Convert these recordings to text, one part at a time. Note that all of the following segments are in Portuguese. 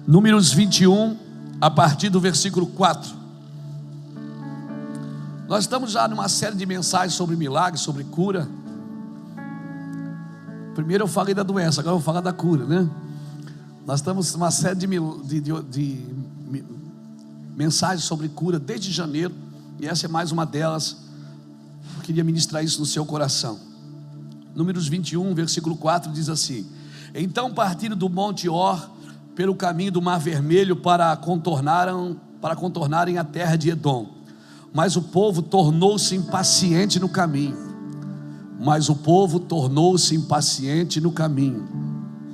Números 21, a partir do versículo 4. Nós estamos já numa série de mensagens sobre milagres, sobre cura. Primeiro eu falei da doença, agora eu vou falar da cura, né? Nós estamos numa série de mensagens sobre cura desde janeiro, e essa é mais uma delas. Eu queria ministrar isso no seu coração. Números 21, versículo 4 diz assim: então partiram do Monte Or pelo caminho do Mar Vermelho para contornarem a terra de Edom. Mas o povo tornou-se impaciente no caminho.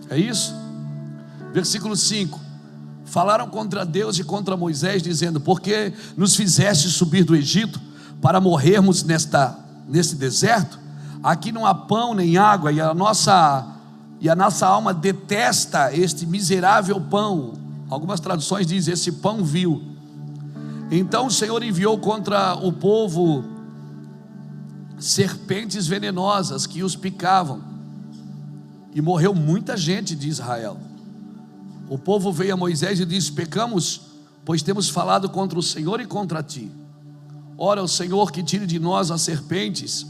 É isso? Versículo 5: falaram contra Deus e contra Moisés, dizendo: por que nos fizeste subir do Egito para morrermos nesse deserto? Aqui não há pão nem água, e a nossa alma detesta este miserável pão. Algumas traduções dizem esse pão vil. Então o Senhor enviou contra o povo serpentes venenosas que os picavam, e morreu muita gente de Israel. O povo veio a Moisés e disse: pecamos, pois temos falado contra o Senhor e contra ti. Ora ao Senhor que tire de nós as serpentes.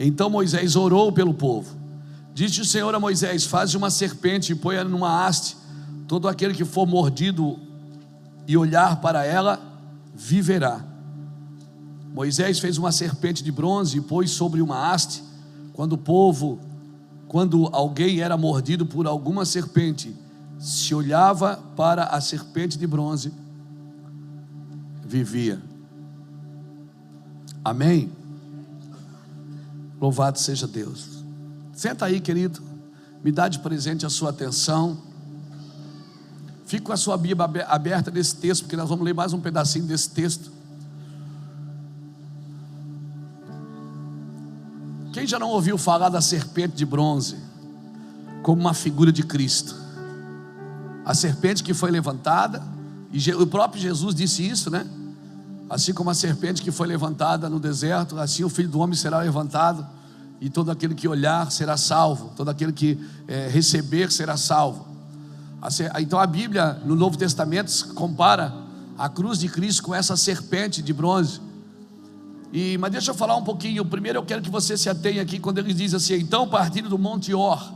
Então Moisés orou pelo povo. Disse o Senhor a Moisés: faze uma serpente e põe-a numa haste. Todo aquele que for mordido e olhar para ela viverá. Moisés fez uma serpente de bronze e pôs sobre uma haste. Quando alguém era mordido por alguma serpente, se olhava para a serpente de bronze, vivia. Amém? Louvado seja Deus. Senta aí, querido. Me dá de presente a sua atenção. Fique com a sua Bíblia aberta nesse texto, porque nós vamos ler mais um pedacinho desse texto. Quem já não ouviu falar da serpente de bronze como uma figura de Cristo? A serpente que foi levantada, e o próprio Jesus disse isso, né? Assim como a serpente que foi levantada no deserto, assim o Filho do Homem será levantado, e todo aquele que olhar será salvo, todo aquele que receber será salvo. Então a Bíblia no Novo Testamento compara a cruz de Cristo com essa serpente de bronze. Mas deixa eu falar um pouquinho. Primeiro eu quero que você se atenha aqui quando ele diz assim: então partindo do Monte Or.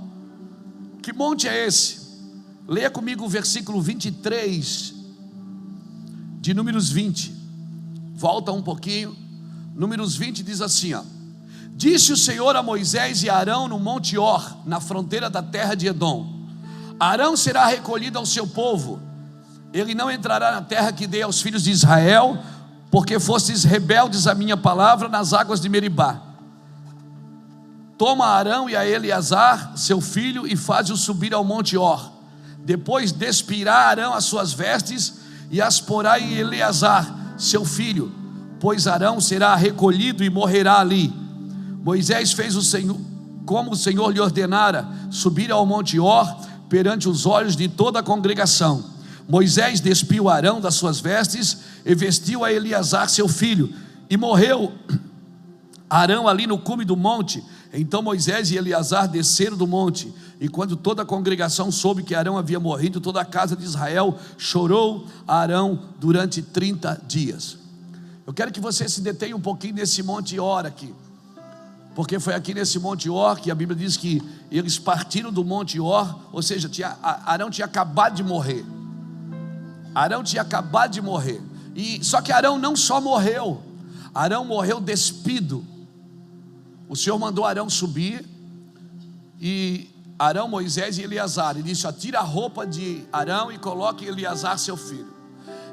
Que monte é esse? Leia comigo o versículo 23 de Números 20. Volta um pouquinho. Números 20 diz assim, ó: disse o Senhor a Moisés e a Arão no Monte Or, na fronteira da terra de Edom: Arão será recolhido ao seu povo, ele não entrará na terra que dei aos filhos de Israel, porque fostes rebeldes à minha palavra nas águas de Meribá. Toma Arão e a Eleazar seu filho e faze-o subir ao Monte Or. Depois despirá Arão as suas vestes e as porá em Eleazar seu filho, pois Arão será recolhido e morrerá ali. Moisés fez como o Senhor lhe ordenara, subir ao Monte Or perante os olhos de toda a congregação. Moisés despiu Arão das suas vestes e vestiu a Eleazar seu filho, e morreu Arão ali no cume do monte. Então Moisés e Eleazar desceram do monte, e quando toda a congregação soube que Arão havia morrido, toda a casa de Israel chorou a Arão durante 30 dias. Eu quero que você se detenha um pouquinho nesse Monte Or aqui, porque foi aqui nesse Monte Or que a Bíblia diz que eles partiram do Monte Or, ou seja, Arão tinha acabado de morrer. Só que Arão não só morreu, Arão morreu despido. O Senhor mandou Arão subir, e Arão, Moisés e Eleazar, ele disse: tira a roupa de Arão e coloque Eleazar seu filho.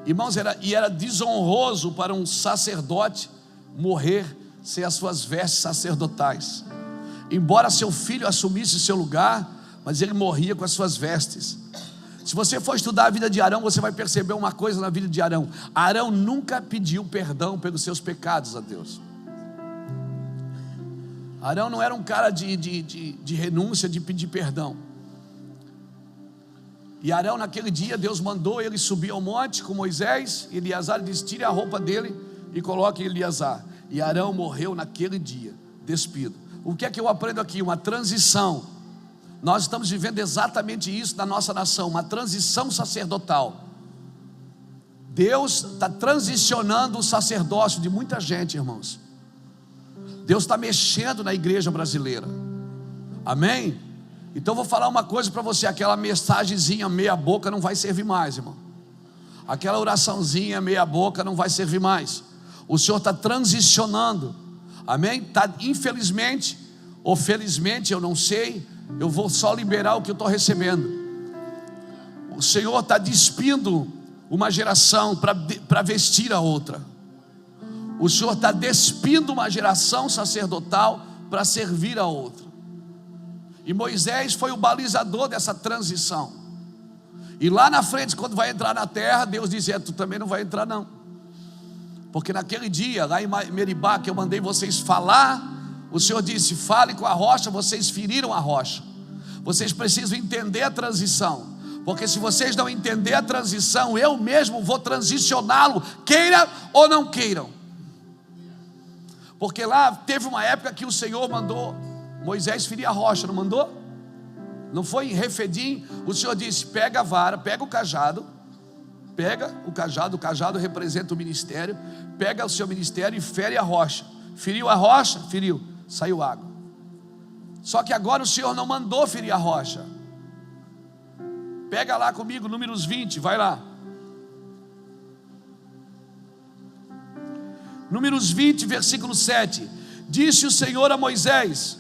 Irmãos, era desonroso para um sacerdote morrer sem as suas vestes sacerdotais. Embora seu filho assumisse seu lugar, mas ele morria com as suas vestes. Se você for estudar a vida de Arão, você vai perceber uma coisa na vida de Arão: Arão nunca pediu perdão pelos seus pecados a Deus. Arão não era um cara de renúncia, de pedir perdão. E Arão, naquele dia, Deus mandou ele subir ao monte com Moisés. E Eleazar disse: tire a roupa dele e coloque Eleazar. E Arão morreu naquele dia, despido. O que é que eu aprendo aqui? Uma transição Nós estamos vivendo exatamente isso na nossa nação, uma transição sacerdotal. Deus está transicionando o sacerdócio de muita gente, irmãos. Deus está mexendo na igreja brasileira. Amém? Então vou falar uma coisa para você: aquela mensagenzinha meia boca não vai servir mais, irmão. Aquela oraçãozinha meia boca não vai servir mais. O Senhor está transicionando. Amém? Infelizmente ou felizmente, eu não sei, eu vou só liberar o que eu estou recebendo. O Senhor está despindo uma geração para vestir a outra. O Senhor está despindo uma geração sacerdotal para servir a outra. E Moisés foi o balizador dessa transição. E lá na frente, quando vai entrar na terra, Deus disse: tu também não vai entrar não. Porque naquele dia, lá em Meribá, que eu mandei vocês falar, o Senhor disse: fale com a rocha. Vocês feriram a rocha. Vocês precisam entender a transição, porque se vocês não entenderem a transição, eu mesmo vou transicioná-lo, queira ou não queiram. Porque lá teve uma época que o Senhor mandou Moisés ferir a rocha, não mandou? Não foi em Refidim? O Senhor disse: pega a vara, pega o cajado, o cajado representa o ministério, pega o seu ministério e fere a rocha. Feriu a rocha? Feriu, saiu água. Só que agora o Senhor não mandou ferir a rocha. Pega lá comigo, Números 20, vai lá. Números 20, versículo 7. Disse o Senhor a Moisés: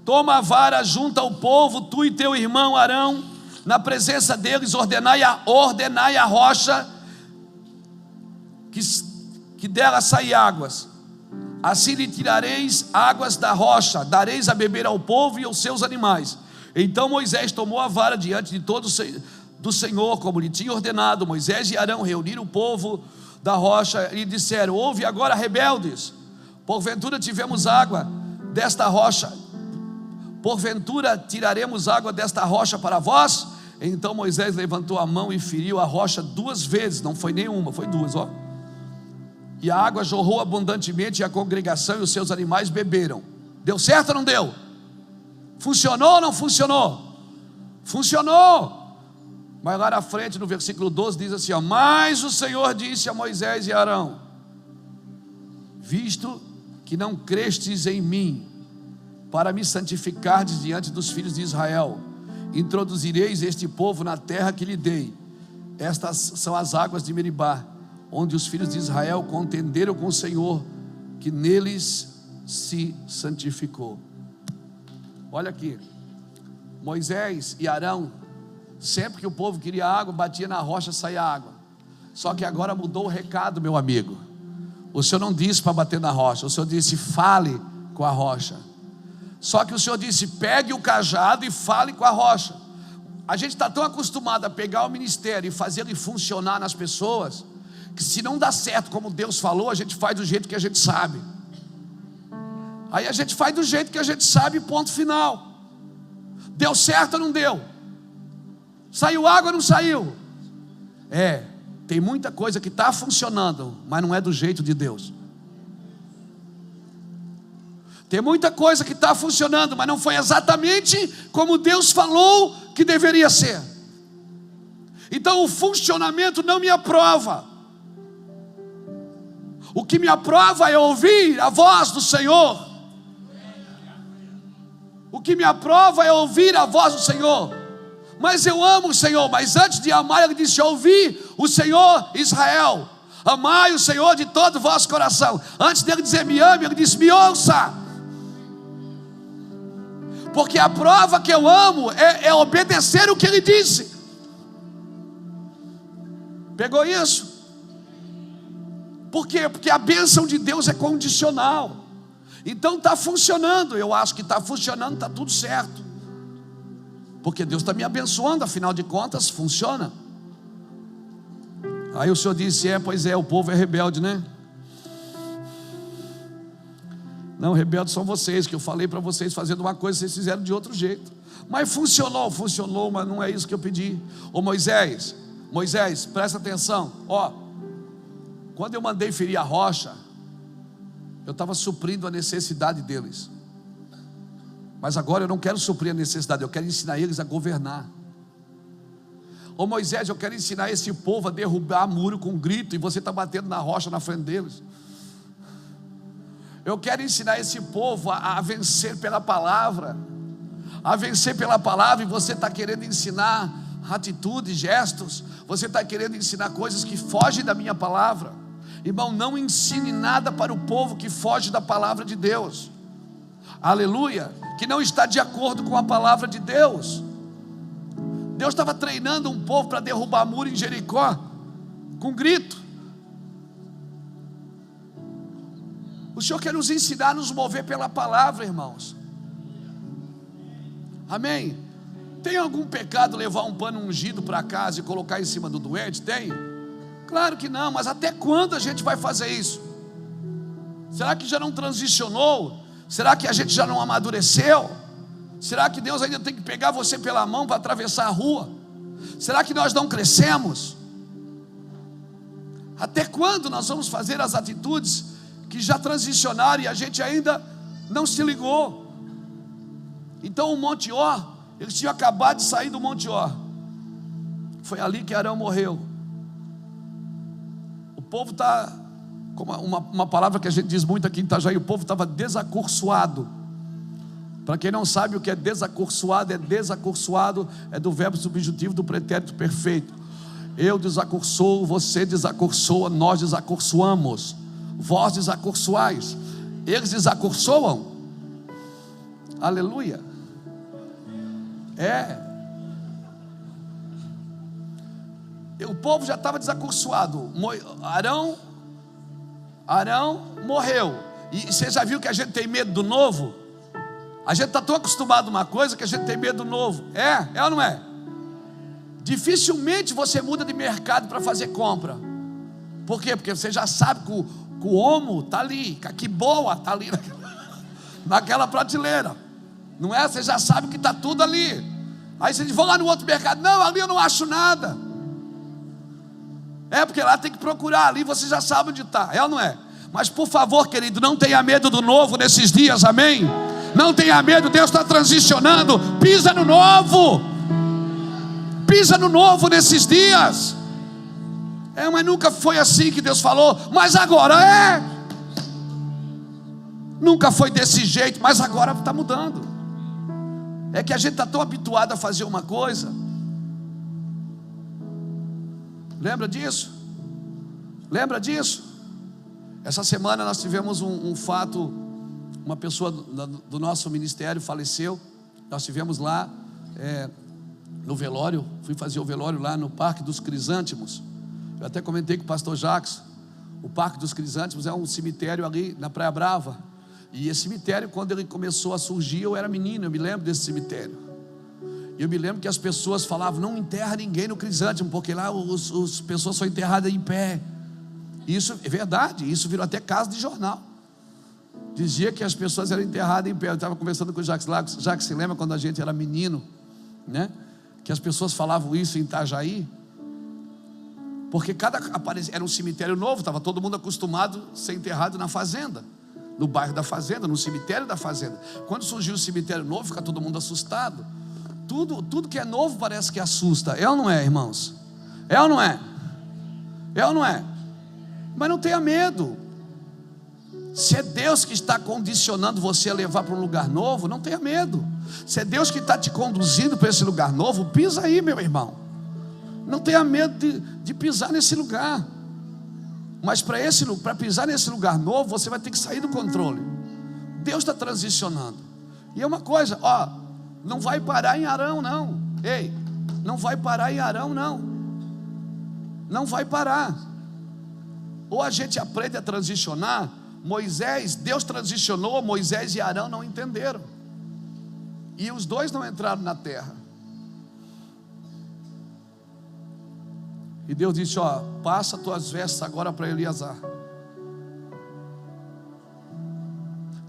toma a vara, junta ao povo, tu e teu irmão Arão, na presença deles, ordenai a rocha, que dela saem águas. Assim lhe tirareis águas da rocha, dareis a beber ao povo e aos seus animais. Então Moisés tomou a vara diante de todos do Senhor, como lhe tinha ordenado. Moisés e Arão reuniram o povo da rocha e disseram: ouve agora, rebeldes, porventura tivemos água desta rocha, porventura tiraremos água desta rocha para vós? Então Moisés levantou a mão e feriu a rocha 2 vezes, não foi nenhuma, foi 2, ó. E a água jorrou abundantemente, e a congregação e os seus animais beberam. Deu certo ou não deu? Funcionou ou não funcionou? Funcionou. Mas lá na frente, no versículo 12, diz assim, ó: mas o Senhor disse a Moisés e Arão: visto que não crestes em mim, para me santificardes diante dos filhos de Israel, introduzireis este povo na terra que lhe dei. Estas são as águas de Meribá, onde os filhos de Israel contenderam com o Senhor, que neles se santificou. Olha aqui, Moisés e Arão, sempre que o povo queria água, batia na rocha, saía água. Só que agora mudou o recado, meu amigo. O Senhor não disse para bater na rocha, o Senhor disse: fale com a rocha. Só que o Senhor disse: pegue o cajado e fale com a rocha. A gente está tão acostumado a pegar o ministério e fazer ele funcionar nas pessoas, que se não dá certo como Deus falou, a gente faz do jeito que a gente sabe. Aí a gente faz do jeito que a gente sabe, ponto final. Deu certo ou não deu? Saiu água ou não saiu? Tem muita coisa que está funcionando, mas não é do jeito de Deus. Tem muita coisa que está funcionando, mas não foi exatamente como Deus falou que deveria ser. Então o funcionamento não me aprova. O que me aprova é ouvir a voz do Senhor. O que me aprova é ouvir a voz do Senhor. Mas eu amo o Senhor. Mas antes de amar, ele disse: ouvi o Senhor, Israel, amai o Senhor de todo o vosso coração. Antes dele dizer me ame, ele disse: me ouça. Porque a prova que eu amo é obedecer o que ele disse. Pegou isso? Por quê? Porque a bênção de Deus é condicional. Então está funcionando, eu acho que está funcionando, está tudo certo, porque Deus está me abençoando, afinal de contas funciona. Aí o Senhor disse: pois é, o povo é rebelde, né? Não, rebeldes são vocês, que eu falei para vocês fazendo uma coisa, vocês fizeram de outro jeito. Mas funcionou, mas não é isso que eu pedi. Ô Moisés, presta atenção, ó. Quando eu mandei ferir a rocha, eu estava suprindo a necessidade deles. Mas agora eu não quero suprir a necessidade, eu quero ensinar eles a governar. Ô Moisés, eu quero ensinar esse povo a derrubar muro com grito, e você está batendo na rocha na frente deles. Eu quero ensinar esse povo a vencer pela palavra, a vencer pela palavra, e você está querendo ensinar atitudes, gestos, você está querendo ensinar coisas que fogem da minha palavra. Irmão, não ensine nada para o povo que foge da palavra de Deus, aleluia, que não está de acordo com a palavra de Deus. Deus estava treinando um povo para derrubar muro em Jericó, com grito. O Senhor quer nos ensinar a nos mover pela palavra, irmãos. Amém? Tem algum pecado levar um pano ungido para casa e colocar em cima do doente? Tem? Claro que não, mas até quando a gente vai fazer isso? Será que já não transicionou? Será que a gente já não amadureceu? Será que Deus ainda tem que pegar você pela mão para atravessar a rua? Será que nós não crescemos? Até quando nós vamos fazer as atitudes que já transicionaram e a gente ainda não se ligou? Então o Monte Or, eles tinham acabado de sair do Monte Or. Foi ali que Arão morreu. O povo está, como uma palavra que a gente diz muito aqui em Itajaí, o povo estava desacursoado. Para quem não sabe o que é desacursoado é do verbo subjuntivo do pretérito perfeito. Eu desacursoo, você desacursoa, nós desacursoamos, vós desacursoais. Eles desacursoam. Aleluia. O povo já estava desacursoado. Arão morreu. E você já viu que a gente tem medo do novo? A gente está tão acostumado a uma coisa que a gente tem medo do novo. É ou não é? Dificilmente você muda de mercado para fazer compra. Por quê? Porque você já sabe que o homo está ali, que boa está ali naquela prateleira. Não é? Você já sabe que está tudo ali. Aí você diz, vou lá no outro mercado. Não, ali eu não acho nada. Porque lá tem que procurar, ali você já sabe onde está. É ou não é? Mas por favor, querido, não tenha medo do novo nesses dias, amém? Não tenha medo, Deus está transicionando. Pisa no novo. Pisa no novo nesses dias. Mas nunca foi assim que Deus falou. Mas agora é. Nunca foi desse jeito, mas agora está mudando. É que a gente está tão habituado a fazer uma coisa. Lembra disso? Lembra disso? Essa semana nós tivemos um fato. Uma pessoa do nosso ministério faleceu. Nós tivemos lá no velório. Fui fazer o velório lá no Parque dos Crisântemos. Eu até comentei com o pastor Jacques. O Parque dos Crisântemos é um cemitério ali na Praia Brava. E esse cemitério, quando ele começou a surgir, eu era menino, eu me lembro desse cemitério. E eu me lembro que as pessoas falavam, não enterra ninguém no crisântemo, porque lá as pessoas são enterradas em pé. Isso é verdade, isso virou até casa de jornal. Dizia que as pessoas eram enterradas em pé. Eu estava conversando com o Jacques Lagos. Jacques, se lembra quando a gente era menino, né? Que as pessoas falavam isso em Itajaí? Porque era um cemitério novo, estava todo mundo acostumado a ser enterrado na fazenda, no bairro da fazenda, no cemitério da fazenda. Quando surgiu o cemitério novo, fica todo mundo assustado. Tudo que é novo parece que assusta. É ou não é, irmãos? É ou não é? É ou não é? Mas não tenha medo. Se é Deus que está condicionando você a levar para um lugar novo, não tenha medo. Se é Deus que está te conduzindo para esse lugar novo, pisa aí, meu irmão. Não tenha medo de pisar nesse lugar. Mas para pisar nesse lugar novo, você vai ter que sair do controle. Deus está transicionando. E é uma coisa, não vai parar em Arão, não. Ei, não vai parar em Arão, não. Não vai parar. Ou a gente aprende a transicionar. Deus transicionou, Moisés e Arão não entenderam. E os dois não entraram na terra. E Deus disse, passa tuas vestes agora para Eleazar.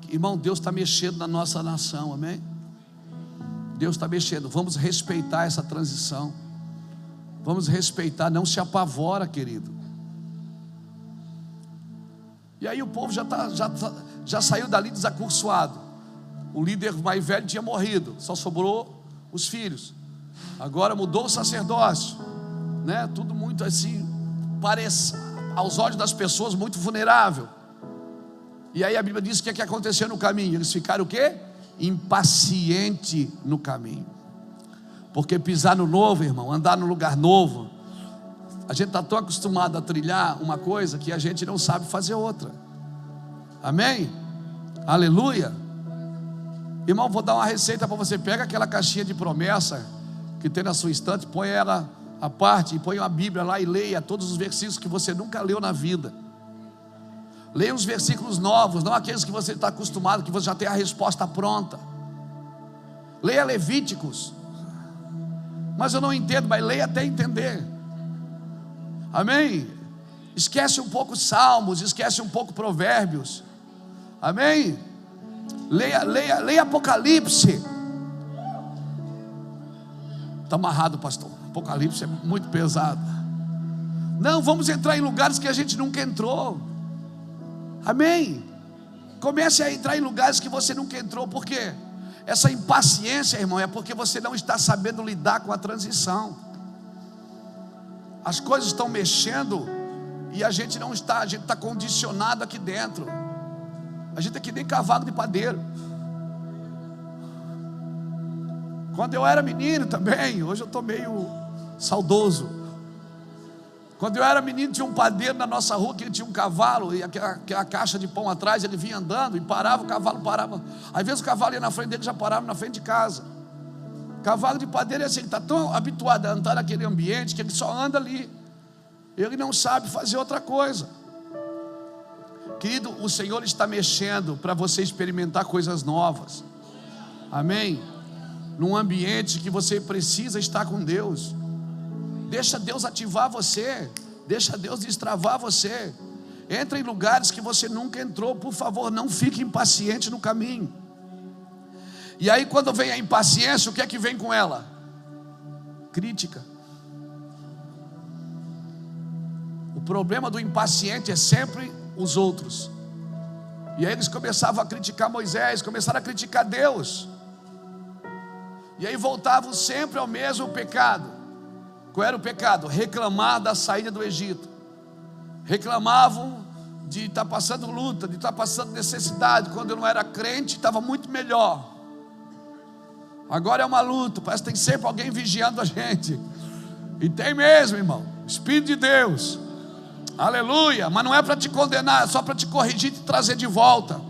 Irmão, Deus está mexendo na nossa nação, amém? Deus está mexendo, vamos respeitar essa transição. Vamos respeitar, não se apavora, querido. E aí o povo já saiu dali desacursoado. O líder mais velho tinha morrido, só sobrou os filhos. Agora mudou o sacerdócio, né? Tudo muito assim, parece aos olhos das pessoas muito vulnerável. E aí a Bíblia diz o que aconteceu no caminho. Eles ficaram o quê? Impaciente no caminho. Porque pisar no novo, irmão, andar no lugar novo, a gente está tão acostumado a trilhar uma coisa que a gente não sabe fazer outra. Amém? Aleluia. Irmão, vou dar uma receita para você. Pega aquela caixinha de promessa que tem na sua estante, põe ela à parte e põe uma Bíblia lá e leia todos os versículos que você nunca leu na vida. Leia os versículos novos, não aqueles que você está acostumado, que você já tem a resposta pronta. Leia Levíticos. Mas eu não entendo, mas leia até entender. Amém? Esquece um pouco Salmos, esquece um pouco Provérbios. Amém? Leia Apocalipse. Está amarrado, pastor. Apocalipse é muito pesado. Não, vamos entrar em lugares que a gente nunca entrou. Amém? Comece a entrar em lugares que você nunca entrou. Por quê? Essa impaciência, irmão, é porque você não está sabendo lidar com a transição. As coisas estão mexendo e a gente não está, a gente está condicionado aqui dentro. A gente é que nem cavalo de padeiro. Quando eu era menino também, hoje eu estou meio saudoso. Quando eu era menino, tinha um padeiro na nossa rua que ele tinha um cavalo, e aquela caixa de pão atrás, ele vinha andando e parava, o cavalo parava. Às vezes o cavalo ia na frente dele, já parava na frente de casa. Cavalo de padeiro é assim, ele está tão habituado a andar naquele ambiente que ele só anda ali. Ele não sabe fazer outra coisa. Querido, o Senhor está mexendo para você experimentar coisas novas. Amém? Num ambiente que você precisa estar com Deus. Deixa Deus ativar você. Deixa Deus destravar você. Entra em lugares que você nunca entrou. Por favor, não fique impaciente no caminho. E aí quando vem a impaciência, o que é que vem com ela? Crítica. O problema do impaciente é sempre os outros. E aí eles começavam a criticar Moisés, começaram a criticar Deus. E aí voltavam sempre ao mesmo pecado. Qual era o pecado? Reclamar da saída do Egito. Reclamavam de estar passando luta, de estar passando necessidade. Quando eu não era crente, estava muito melhor. Agora é uma luta, parece que tem sempre alguém vigiando a gente. E tem mesmo, irmão. Espírito de Deus. Aleluia. Mas não é para te condenar, é só para te corrigir e te trazer de volta.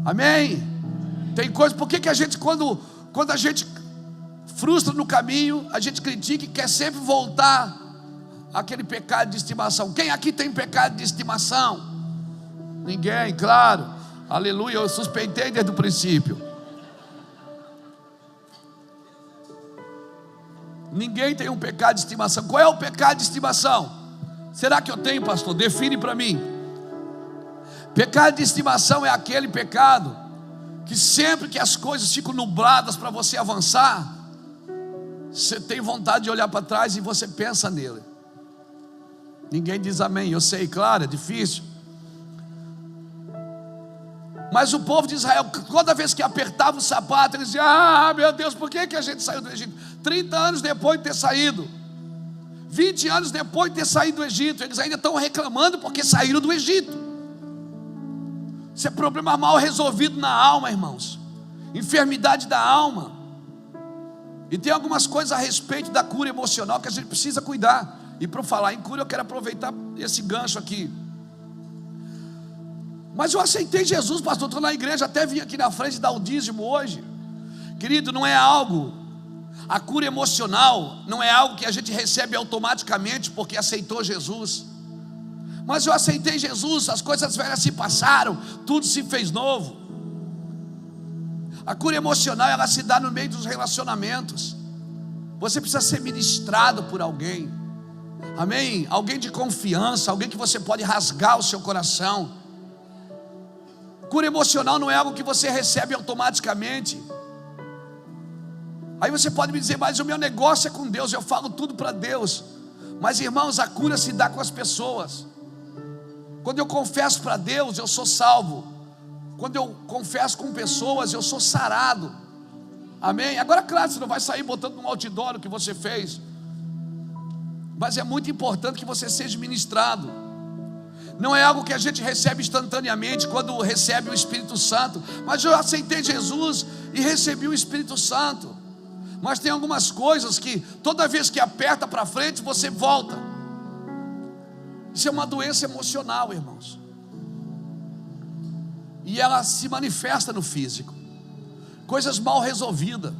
Amém? Tem coisa, por que a gente quando a gente frustra no caminho, a gente critica e quer sempre voltar àquele pecado de estimação? Quem aqui tem pecado de estimação? Ninguém, claro. Aleluia, eu suspeitei desde o princípio. Ninguém tem um pecado de estimação. Qual é o pecado de estimação? Será que eu tenho, pastor? Define para mim. Pecado de estimação é aquele pecado que sempre que as coisas ficam nubladas para você avançar, você tem vontade de olhar para trás e você pensa nele. Ninguém diz amém. Eu sei, claro, é difícil. Mas o povo de Israel, toda vez que apertava o sapato, eles diziam: ah, meu Deus, por que a gente saiu do Egito? 30 anos depois de ter saído, 20 anos depois de ter saído do Egito, eles ainda estão reclamando porque saíram do Egito. Isso é problema mal resolvido na alma, irmãos. Enfermidade da alma. E tem algumas coisas a respeito da cura emocional que a gente precisa cuidar. E para falar em cura, eu quero aproveitar esse gancho aqui. Mas eu aceitei Jesus, pastor, estou na igreja, até vim aqui na frente dar o dízimo hoje. Querido, não é algo, a cura emocional não é algo que a gente recebe automaticamente porque aceitou Jesus. Mas eu aceitei Jesus, as coisas velhas se passaram, tudo se fez novo. A cura emocional, ela se dá no meio dos relacionamentos. Você precisa ser ministrado por alguém. Amém? Alguém de confiança, alguém que você pode rasgar o seu coração. Cura emocional não é algo que você recebe automaticamente. Aí você pode me dizer: mas o meu negócio é com Deus, eu falo tudo para Deus. Mas irmãos, a cura se dá com as pessoas. Quando eu confesso para Deus, eu sou salvo. quando eu confesso com pessoas, eu sou sarado. Amém? Agora, claro, você não vai sair botando um outdoor o que você fez, mas é muito importante que você seja ministrado. Não é algo que a gente recebe instantaneamente quando recebe o Espírito Santo. Mas eu aceitei Jesus e recebi o Espírito Santo. Mas tem algumas coisas que toda vez que aperta para frente, você volta. Isso é uma doença emocional, irmãos. E ela se manifesta no físico. Coisas mal resolvidas.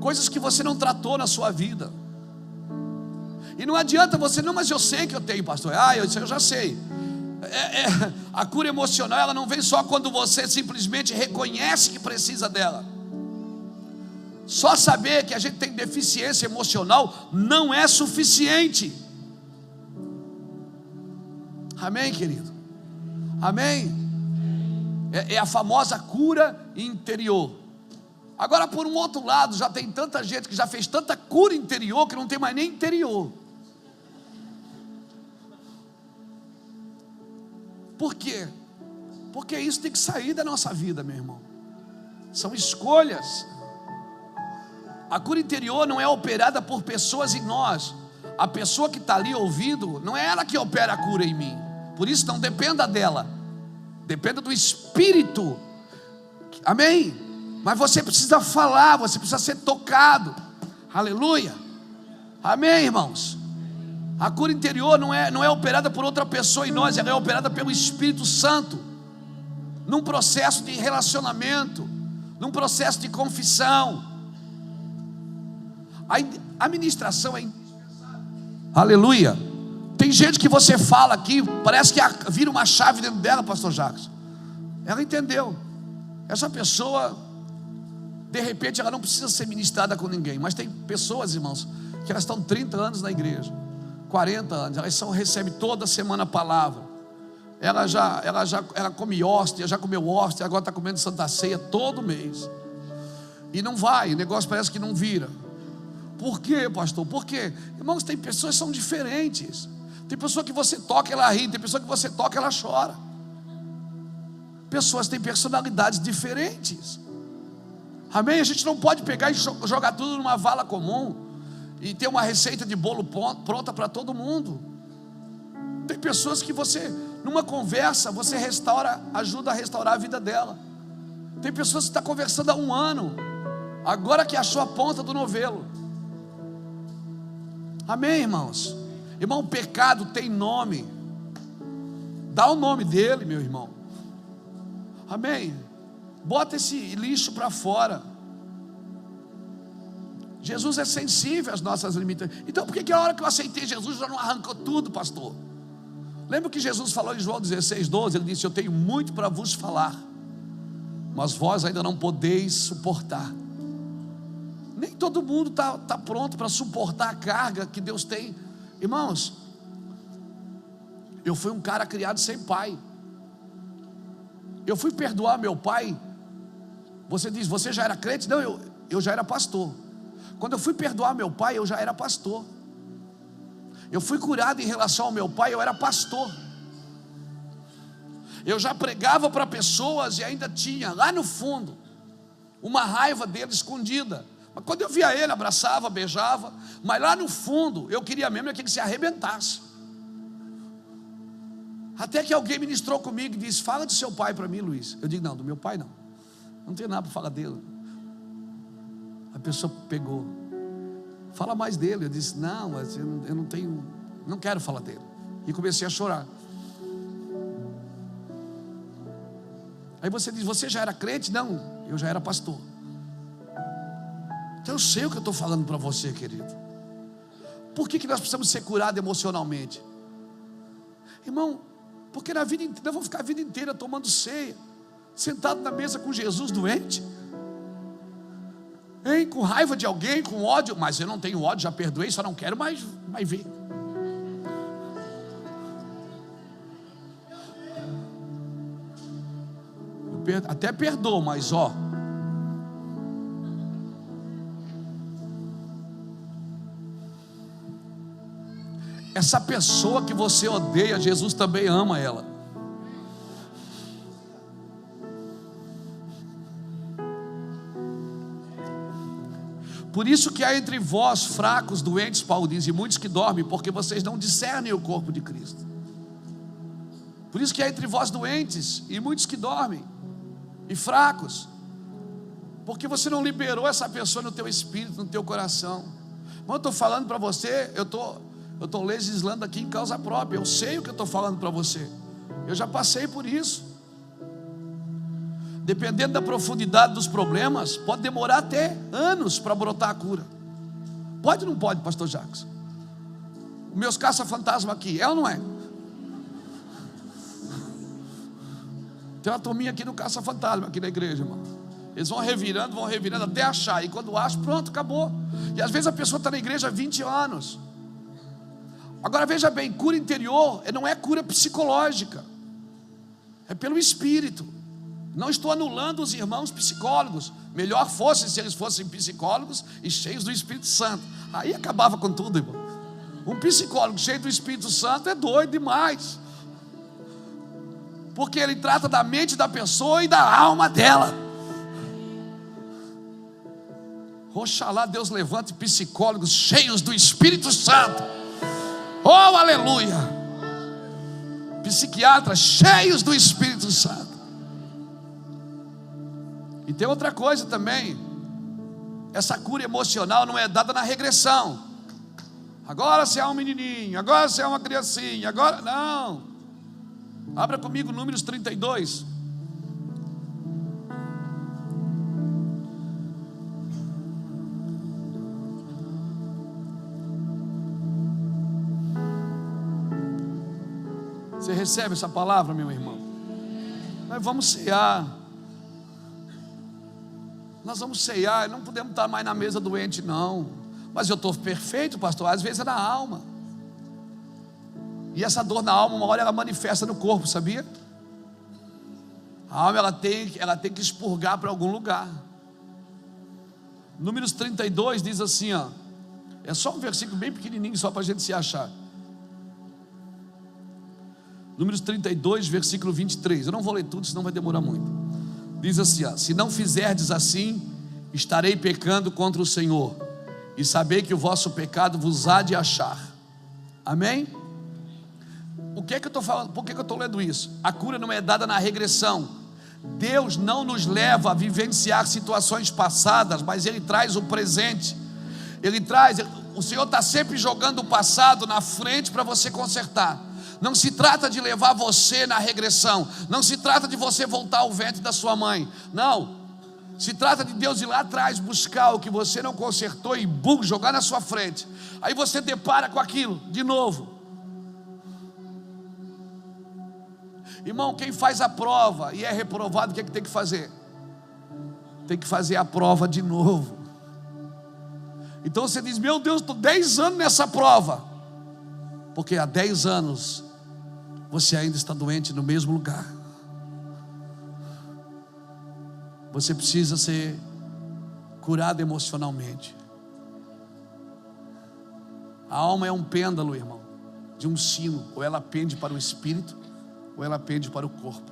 Coisas que você não tratou na sua vida. E não adianta você, não, mas eu sei que eu tenho, pastor. Eu já sei. A cura emocional, ela não vem só quando você simplesmente reconhece que precisa dela. Só saber que a gente tem deficiência emocional não é suficiente. Amém, querido? Amém? É a famosa cura interior. Agora, por um outro lado, já tem tanta gente que já fez tanta cura interior que não tem mais nem interior. Por quê? Porque isso tem que sair da nossa vida, meu irmão. São escolhas. A cura interior não é operada por pessoas em nós. A pessoa que está ali ouvindo, não é ela que opera a cura em mim. Por isso não dependa dela, dependa do Espírito. Amém? Mas você precisa falar, você precisa ser tocado. Aleluia. Amém, irmãos? A cura interior não é operada por outra pessoa em nós, ela é operada pelo Espírito Santo, num processo de relacionamento, num processo de confissão. A ministração é indispensável. Aleluia. Tem gente que você fala aqui, parece que vira uma chave dentro dela, pastor Jacques. Ela entendeu. Essa pessoa, de repente, ela não precisa ser ministrada com ninguém. Mas tem pessoas, irmãos, que elas estão 30 anos na igreja, 40 anos, elas recebem toda semana a palavra. Ela come hóstia, já comeu hóstia, agora está comendo Santa Ceia todo mês. E não vai, o negócio parece que não vira. Por quê, pastor? Por quê? Irmãos, tem pessoas que são diferentes. Tem pessoa que você toca, ela ri. Tem pessoa que você toca, ela chora. Pessoas têm personalidades diferentes. Amém? A gente não pode pegar e jogar tudo numa vala comum e ter uma receita de bolo pronta para todo mundo. Tem pessoas que você, numa conversa, você ajuda a restaurar a vida dela. Tem pessoas que estão conversando há 1 ano, agora que achou a ponta do novelo. Amém, irmãos? Irmão, o pecado tem nome. Dá o nome dele, meu irmão. Amém? Bota esse lixo para fora. Jesus é sensível às nossas limitações. Então por que a hora que eu aceitei Jesus já não arrancou tudo, pastor? Lembra que Jesus falou em João 16:12? Ele disse: eu tenho muito para vos falar, mas vós ainda não podeis suportar. Nem todo mundo está pronto para suportar a carga que Deus tem. Irmãos, eu fui um cara criado sem pai. Eu fui perdoar meu pai. Você diz, você já era crente? Não, eu já era pastor. Quando eu fui perdoar meu pai, eu já era pastor. Eu fui curado em relação ao meu pai, eu era pastor. Eu já pregava para pessoas e ainda tinha lá no fundo uma raiva dele escondida. Mas quando eu via ele, abraçava, beijava. Mas lá no fundo, eu queria mesmo que ele se arrebentasse. Até que alguém ministrou comigo e disse: fala do seu pai para mim, Luiz. Eu digo: não, do meu pai não. Não tenho nada para falar dele. A pessoa pegou: fala mais dele. Eu disse: não, mas eu não tenho, não quero falar dele. E comecei a chorar. Aí você diz: você já era crente? Não, eu já era pastor. Então eu sei o que eu estou falando para você, querido. Por que nós precisamos ser curados emocionalmente? Irmão, porque na vida inteira, eu vou ficar a vida inteira tomando ceia, sentado na mesa com Jesus doente, hein? Com raiva de alguém, com ódio. Mas eu não tenho ódio, já perdoei, só não quero mais ver. Eu até perdoo, mas essa pessoa que você odeia, Jesus também ama ela. Por isso que há entre vós fracos, doentes, Paulo diz, e muitos que dormem, porque vocês não discernem o corpo de Cristo. Por isso que há entre vós doentes e muitos que dormem e fracos, porque você não liberou essa pessoa no teu espírito, no teu coração. Mas eu estou falando para você, eu estou legislando aqui em causa própria. Eu sei o que eu estou falando para você. Eu já passei por isso. Dependendo da profundidade dos problemas, pode demorar até anos para brotar a cura. Pode ou não pode, pastor Jacques? Os meus caça-fantasma aqui, é ou não é? Tem uma turminha aqui no caça-fantasma, aqui na igreja, irmão. Eles vão revirando até achar. E quando acha, pronto, acabou. E às vezes a pessoa está na igreja há 20 anos. Agora veja bem, cura interior não é cura psicológica, é pelo Espírito. Não estou anulando os irmãos psicólogos. Melhor fosse se eles fossem psicólogos e cheios do Espírito Santo. Aí acabava com tudo, irmão. Um psicólogo cheio do Espírito Santo é doido demais, porque ele trata da mente da pessoa e da alma dela. Oxalá Deus levante psicólogos cheios do Espírito Santo. Oh, aleluia. Psiquiatras cheios do Espírito Santo. E tem outra coisa também. Essa cura emocional não é dada na regressão. Agora você é um menininho, agora você é uma criancinha, agora não. Abra comigo Números 32. Você recebe essa palavra, meu irmão? Nós vamos cear. Nós vamos ceiar, não podemos estar mais na mesa doente, não. Mas eu estou perfeito, pastor. Às vezes é na alma. E essa dor na alma, uma hora ela manifesta no corpo, sabia? A alma ela tem que expurgar para algum lugar. Números 32 diz assim, ó. É só um versículo bem pequenininho, só para a gente se achar. Números 32, versículo 23. Eu não vou ler tudo, senão vai demorar muito. Diz assim, ó: se não fizerdes assim, estarei pecando contra o Senhor, e sabei que o vosso pecado vos há de achar. Amém? O que é que eu estou falando? Por que eu estou lendo isso? A cura não é dada na regressão. Deus não nos leva a vivenciar situações passadas, mas Ele traz o presente. O Senhor está sempre jogando o passado na frente para você consertar. Não se trata de levar você na regressão. Não se trata de você voltar ao ventre da sua mãe. Não. Se trata de Deus ir lá atrás, buscar o que você não consertou e jogar na sua frente. Aí você depara com aquilo de novo. Irmão, quem faz a prova e é reprovado, o que é que tem que fazer? Tem que fazer a prova de novo. Então você diz, meu Deus, estou 10 anos nessa prova. Porque há 10 anos você ainda está doente no mesmo lugar. Você precisa ser curado emocionalmente. A alma é um pêndulo, irmão, de um sino. Ou ela pende para o espírito, ou ela pende para o corpo.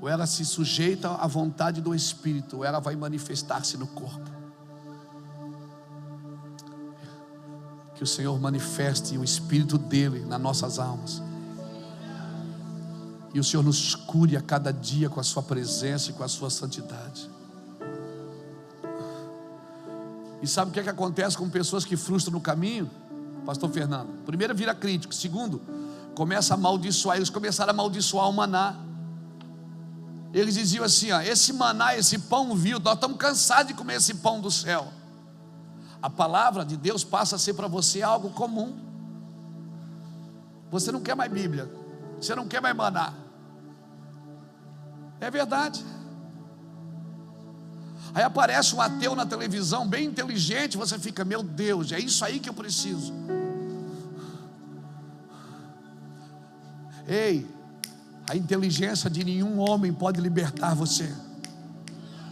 Ou ela se sujeita à vontade do espírito, ou ela vai manifestar-se no corpo. Que o Senhor manifeste o espírito dele nas nossas almas. E o Senhor nos cure a cada dia com a sua presença e com a sua santidade. E sabe o que é que acontece com pessoas que frustram no caminho? Pastor Fernando, primeiro vira crítico. Segundo, começa a amaldiçoar. Eles começaram a amaldiçoar o maná. Eles diziam assim, ó, esse maná, esse pão vil, nós estamos cansados de comer esse pão do céu. A palavra de Deus passa a ser para você algo comum. Você não quer mais Bíblia, você não quer mais maná. É verdade. Aí aparece um ateu na televisão, bem inteligente, você fica, meu Deus, é isso aí que eu preciso. Ei, a inteligência de nenhum homem pode libertar você.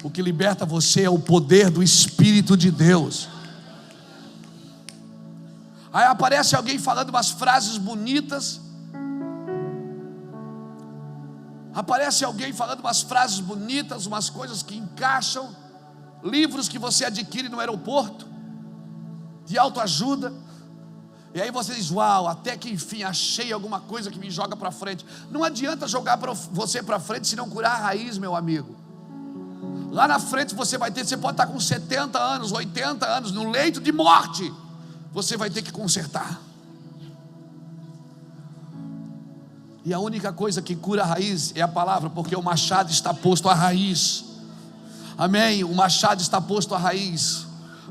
O que liberta você é o poder do Espírito de Deus. Aí aparece alguém falando umas frases bonitas. Aparece alguém falando umas frases bonitas, umas coisas que encaixam. livros que você adquire no aeroporto, de autoajuda, e aí você diz: uau, até que enfim achei alguma coisa que me joga para frente. Não adianta jogar você para frente se não curar a raiz, meu amigo. Lá na frente você pode estar com 70 anos, 80 anos, no leito de morte, você vai ter que consertar. E a única coisa que cura a raiz é a palavra, porque o machado está posto à raiz. Amém? O machado está posto à raiz.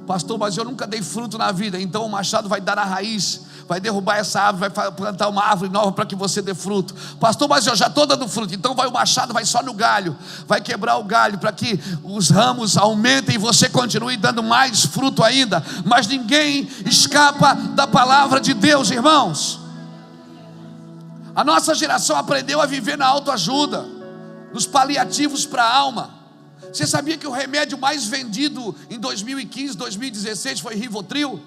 Pastor, mas eu nunca dei fruto na vida. Então o machado vai dar a raiz, vai derrubar essa árvore, vai plantar uma árvore nova para que você dê fruto. Pastor, mas eu já estou dando fruto. Então o machado vai só no galho, vai quebrar o galho para que os ramos aumentem e você continue dando mais fruto ainda. Mas ninguém escapa da palavra de Deus, irmãos. A nossa geração aprendeu a viver na autoajuda, nos paliativos para a alma. Você sabia que o remédio mais vendido em 2015, 2016 foi Rivotril?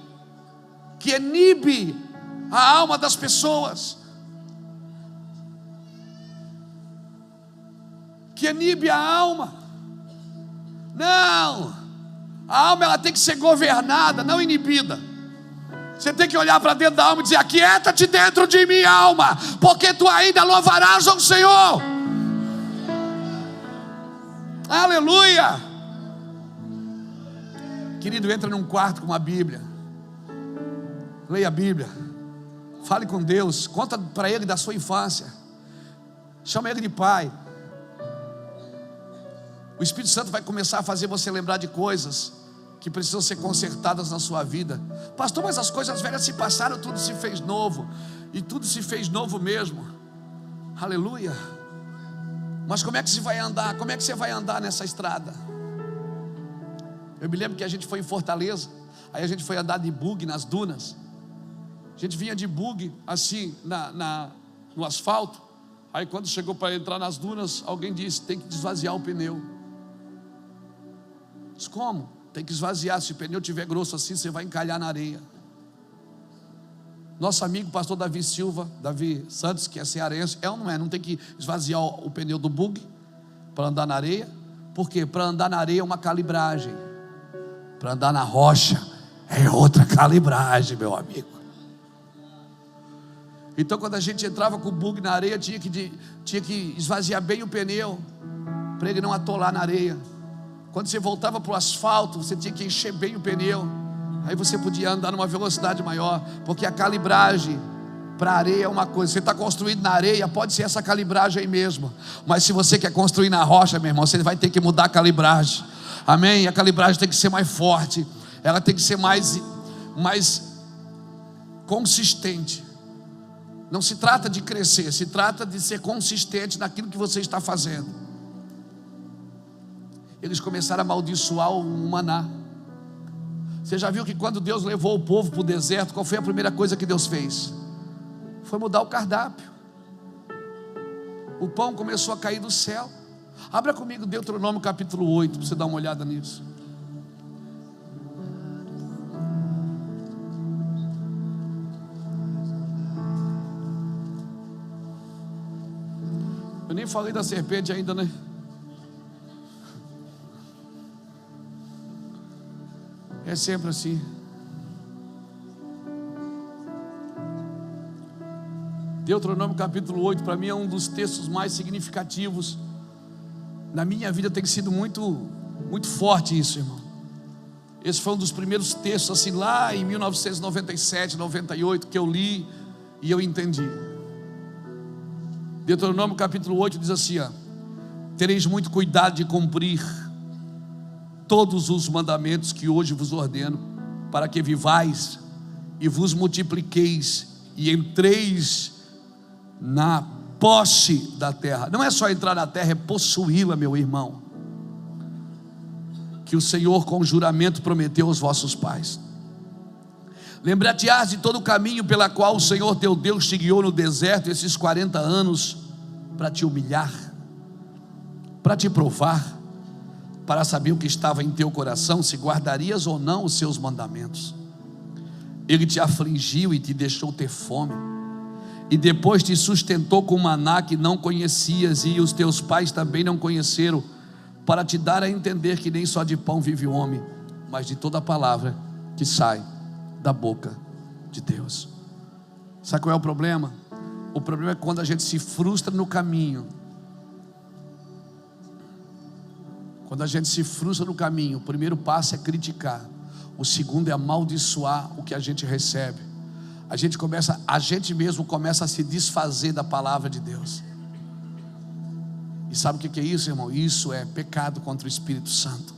Que inibe a alma das pessoas, que inibe a alma. Não, a alma ela tem que ser governada, não inibida. Você tem que olhar para dentro da alma e dizer: aquieta-te dentro de mim, alma, porque tu ainda louvarás ao Senhor. Aleluia. Querido, entra num quarto com uma Bíblia, leia a Bíblia, fale com Deus, conta para Ele da sua infância, chama Ele de Pai. O Espírito Santo vai começar a fazer você lembrar de coisas que precisam ser consertadas na sua vida. Pastor, mas as coisas velhas se passaram, tudo se fez novo. E tudo se fez novo mesmo. Aleluia. Mas como é que você vai andar? Como é que você vai andar nessa estrada? Eu me lembro que a gente foi em Fortaleza, aí a gente foi andar de bug nas dunas. A gente vinha de bug assim no asfalto. Aí quando chegou para entrar nas dunas, alguém disse: tem que esvaziar o pneu. Disse: como? Tem que esvaziar. Se o pneu estiver grosso assim, você vai encalhar na areia. Nosso amigo pastor Davi Santos, que é cearense, é ou não é? Não tem que esvaziar o pneu do bug para andar na areia? Por quê? Para andar na areia é uma calibragem, para andar na rocha é outra calibragem, meu amigo. Então quando a gente entrava com o bug na areia, tinha que esvaziar bem o pneu, para ele não atolar na areia. Quando você voltava para o asfalto, você tinha que encher bem o pneu, aí você podia andar numa velocidade maior, porque a calibragem para areia é uma coisa. Você está construindo na areia, pode ser essa calibragem aí mesmo, mas se você quer construir na rocha, meu irmão, você vai ter que mudar a calibragem. Amém? A calibragem tem que ser mais forte, ela tem que ser mais consistente. Não se trata de crescer, se trata de ser consistente naquilo que você está fazendo. Eles começaram a amaldiçoar o maná. Você já viu que quando Deus levou o povo para o deserto, qual foi a primeira coisa que Deus fez? Foi mudar o cardápio. O pão começou a cair do céu. Abra comigo Deuteronômio capítulo 8, para você dar uma olhada nisso. Eu nem falei da serpente ainda, né? É sempre assim. Deuteronômio capítulo 8 para mim é um dos textos mais significativos. Na minha vida tem sido muito forte isso, irmão. Esse foi um dos primeiros textos assim lá em 1997, 98 que eu li e eu entendi. Deuteronômio capítulo 8 diz assim: tereis muito cuidado de cumprir todos os mandamentos que hoje vos ordeno, para que vivais e vos multipliqueis e entreis na posse da terra. Não é só entrar na terra, é possuí-la, meu irmão, que o Senhor com juramento prometeu aos vossos pais. Lembrar-te-ás de todo o caminho pela qual o Senhor teu Deus te guiou no deserto esses 40 anos, para te humilhar, para te provar, para saber o que estava em teu coração, se guardarias ou não os seus mandamentos. Ele te afligiu e te deixou ter fome, e depois te sustentou com maná que não conhecias, e os teus pais também não conheceram, para te dar a entender que nem só de pão vive o homem, mas de toda a palavra que sai da boca de Deus. Sabe qual é o problema? O problema é quando a gente se frustra no caminho. Quando a gente se frustra no caminho, o primeiro passo é criticar, o segundo é amaldiçoar o que a gente recebe. A gente mesmo começa a se desfazer da palavra de Deus. E sabe o que é isso, irmão? Isso é pecado contra o Espírito Santo.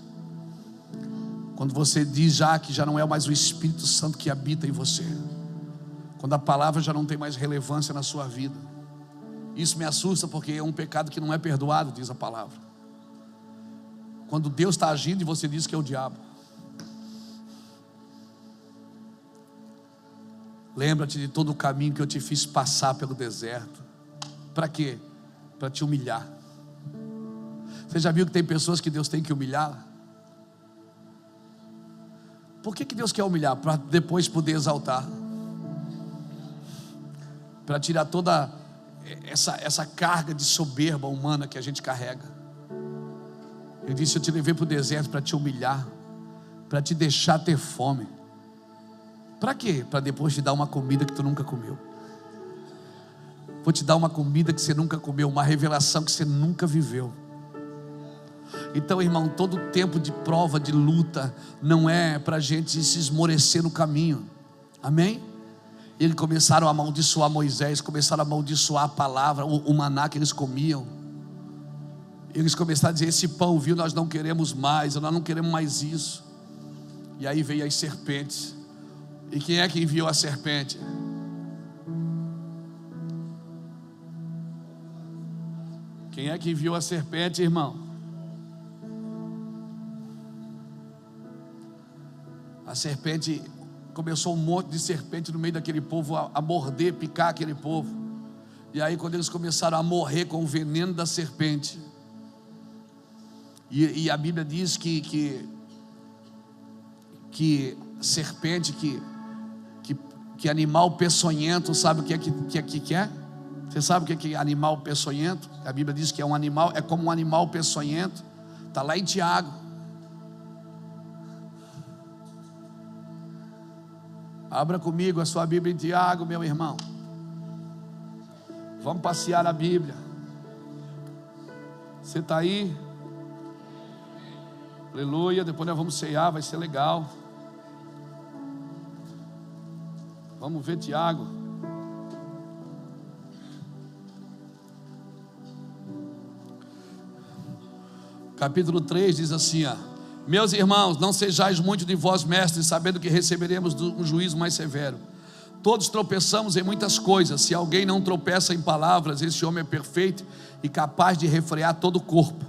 Quando você diz que já não é mais o Espírito Santo que habita em você, quando a palavra já não tem mais relevância na sua vida. Isso me assusta, porque é um pecado que não é perdoado, diz a palavra. Quando Deus está agindo e você diz que é o diabo. Lembra-te de todo o caminho que eu te fiz passar pelo deserto. Para quê? Para te humilhar. Você já viu que tem pessoas que Deus tem que humilhar? Por que Deus quer humilhar? Para depois poder exaltar. Para tirar toda essa carga de soberba humana que a gente carrega. Ele disse: eu te levei para o deserto para te humilhar, para te deixar ter fome. Para quê? Para depois te dar uma comida que tu nunca comeu. Vou te dar uma comida que você nunca comeu, uma revelação que você nunca viveu. Então, irmão, todo tempo de prova, de luta, não é para a gente se esmorecer no caminho. Amém? Eles começaram a amaldiçoar Moisés, começaram a amaldiçoar a palavra, o maná que eles comiam. Eles começaram a dizer: esse pão, viu, nós não queremos mais, nós não queremos mais isso. E aí veio as serpentes. E quem é que enviou a serpente? Quem é que enviou a serpente, irmão? A serpente, começou um monte de serpente no meio daquele povo a morder, picar aquele povo. E aí quando eles começaram a morrer com o veneno da serpente, e a Bíblia diz que serpente, que animal peçonhento, sabe o que é? Você sabe o que é animal peçonhento? A Bíblia diz que é um animal, é como um animal peçonhento. Está lá em Tiago. Abra comigo a sua Bíblia em Tiago, meu irmão. Vamos passear na Bíblia. Você está aí? Aleluia. Depois nós vamos ceiar, vai ser legal. Vamos ver Tiago. Capítulo 3 diz assim: meus irmãos, não sejais muito de vós mestres, sabendo que receberemos um juízo mais severo. Todos tropeçamos em muitas coisas. Se alguém não tropeça em palavras, esse homem é perfeito e capaz de refrear todo o corpo.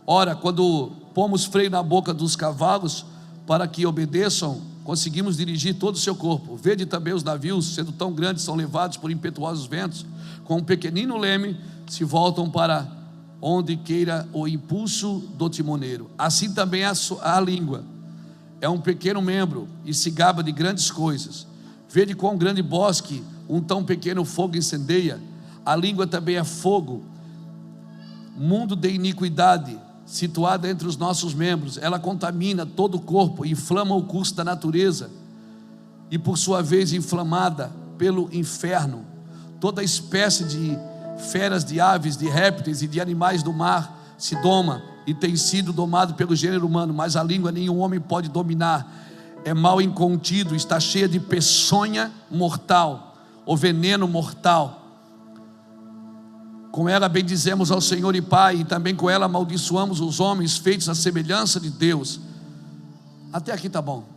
Ora, quando pomos freio na boca dos cavalos para que obedeçam, conseguimos dirigir todo o seu corpo. Vede também os navios, sendo tão grandes, são levados por impetuosos ventos, com um pequenino leme se voltam para onde queira o impulso do timoneiro. Assim também a língua é um pequeno membro e se gaba de grandes coisas. Vede quão grande bosque um tão pequeno fogo incendeia. A língua também é fogo, mundo de iniquidade, situada entre os nossos membros. Ela contamina todo o corpo, inflama o curso da natureza e por sua vez inflamada pelo inferno. Toda espécie de feras, de aves, de répteis e de animais do mar se doma e tem sido domado pelo gênero humano, mas a língua nenhum homem pode dominar. É mal incontido, está cheia de peçonha mortal, ou veneno mortal. Com ela bendizemos ao Senhor e Pai, e também com ela amaldiçoamos os homens feitos à semelhança de Deus. Até aqui tá bom.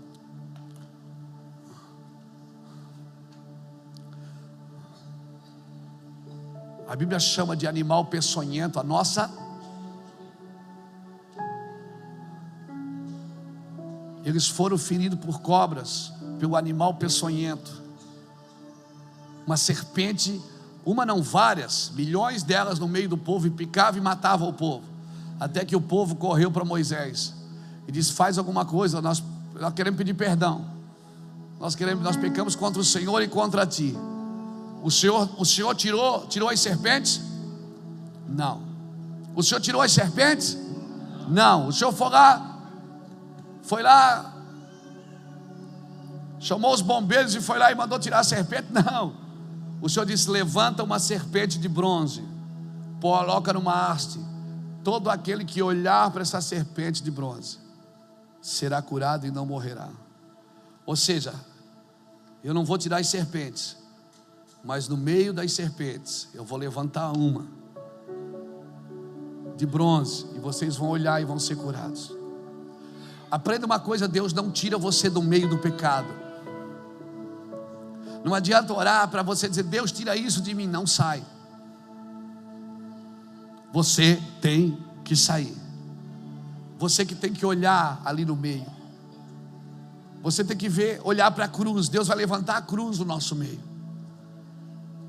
A Bíblia chama de animal peçonhento a nossa. Eles foram feridos por cobras, pelo animal peçonhento. Uma serpente, uma não, várias, milhões delas no meio do povo, e picava e matava o povo. Até que o povo correu para Moisés e disse: faz alguma coisa, nós queremos pedir perdão. Nós pecamos contra o Senhor e contra ti. O Senhor tirou as serpentes? Não. O Senhor tirou as serpentes? Não, o Senhor foi lá, chamou os bombeiros e foi lá e mandou tirar a serpente. Não, o Senhor disse: levanta uma serpente de bronze, coloca numa haste, todo aquele que olhar para essa serpente de bronze será curado e não morrerá. Ou seja, eu não vou tirar as serpentes, mas no meio das serpentes eu vou levantar uma de bronze, e vocês vão olhar e vão ser curados. Aprenda uma coisa: Deus não tira você do meio do pecado. Não adianta orar para você dizer: Deus, tira isso de mim. Não sai. Você tem que sair. Você que tem que olhar ali no meio. Você tem que ver, olhar para a cruz. Deus vai levantar a cruz no nosso meio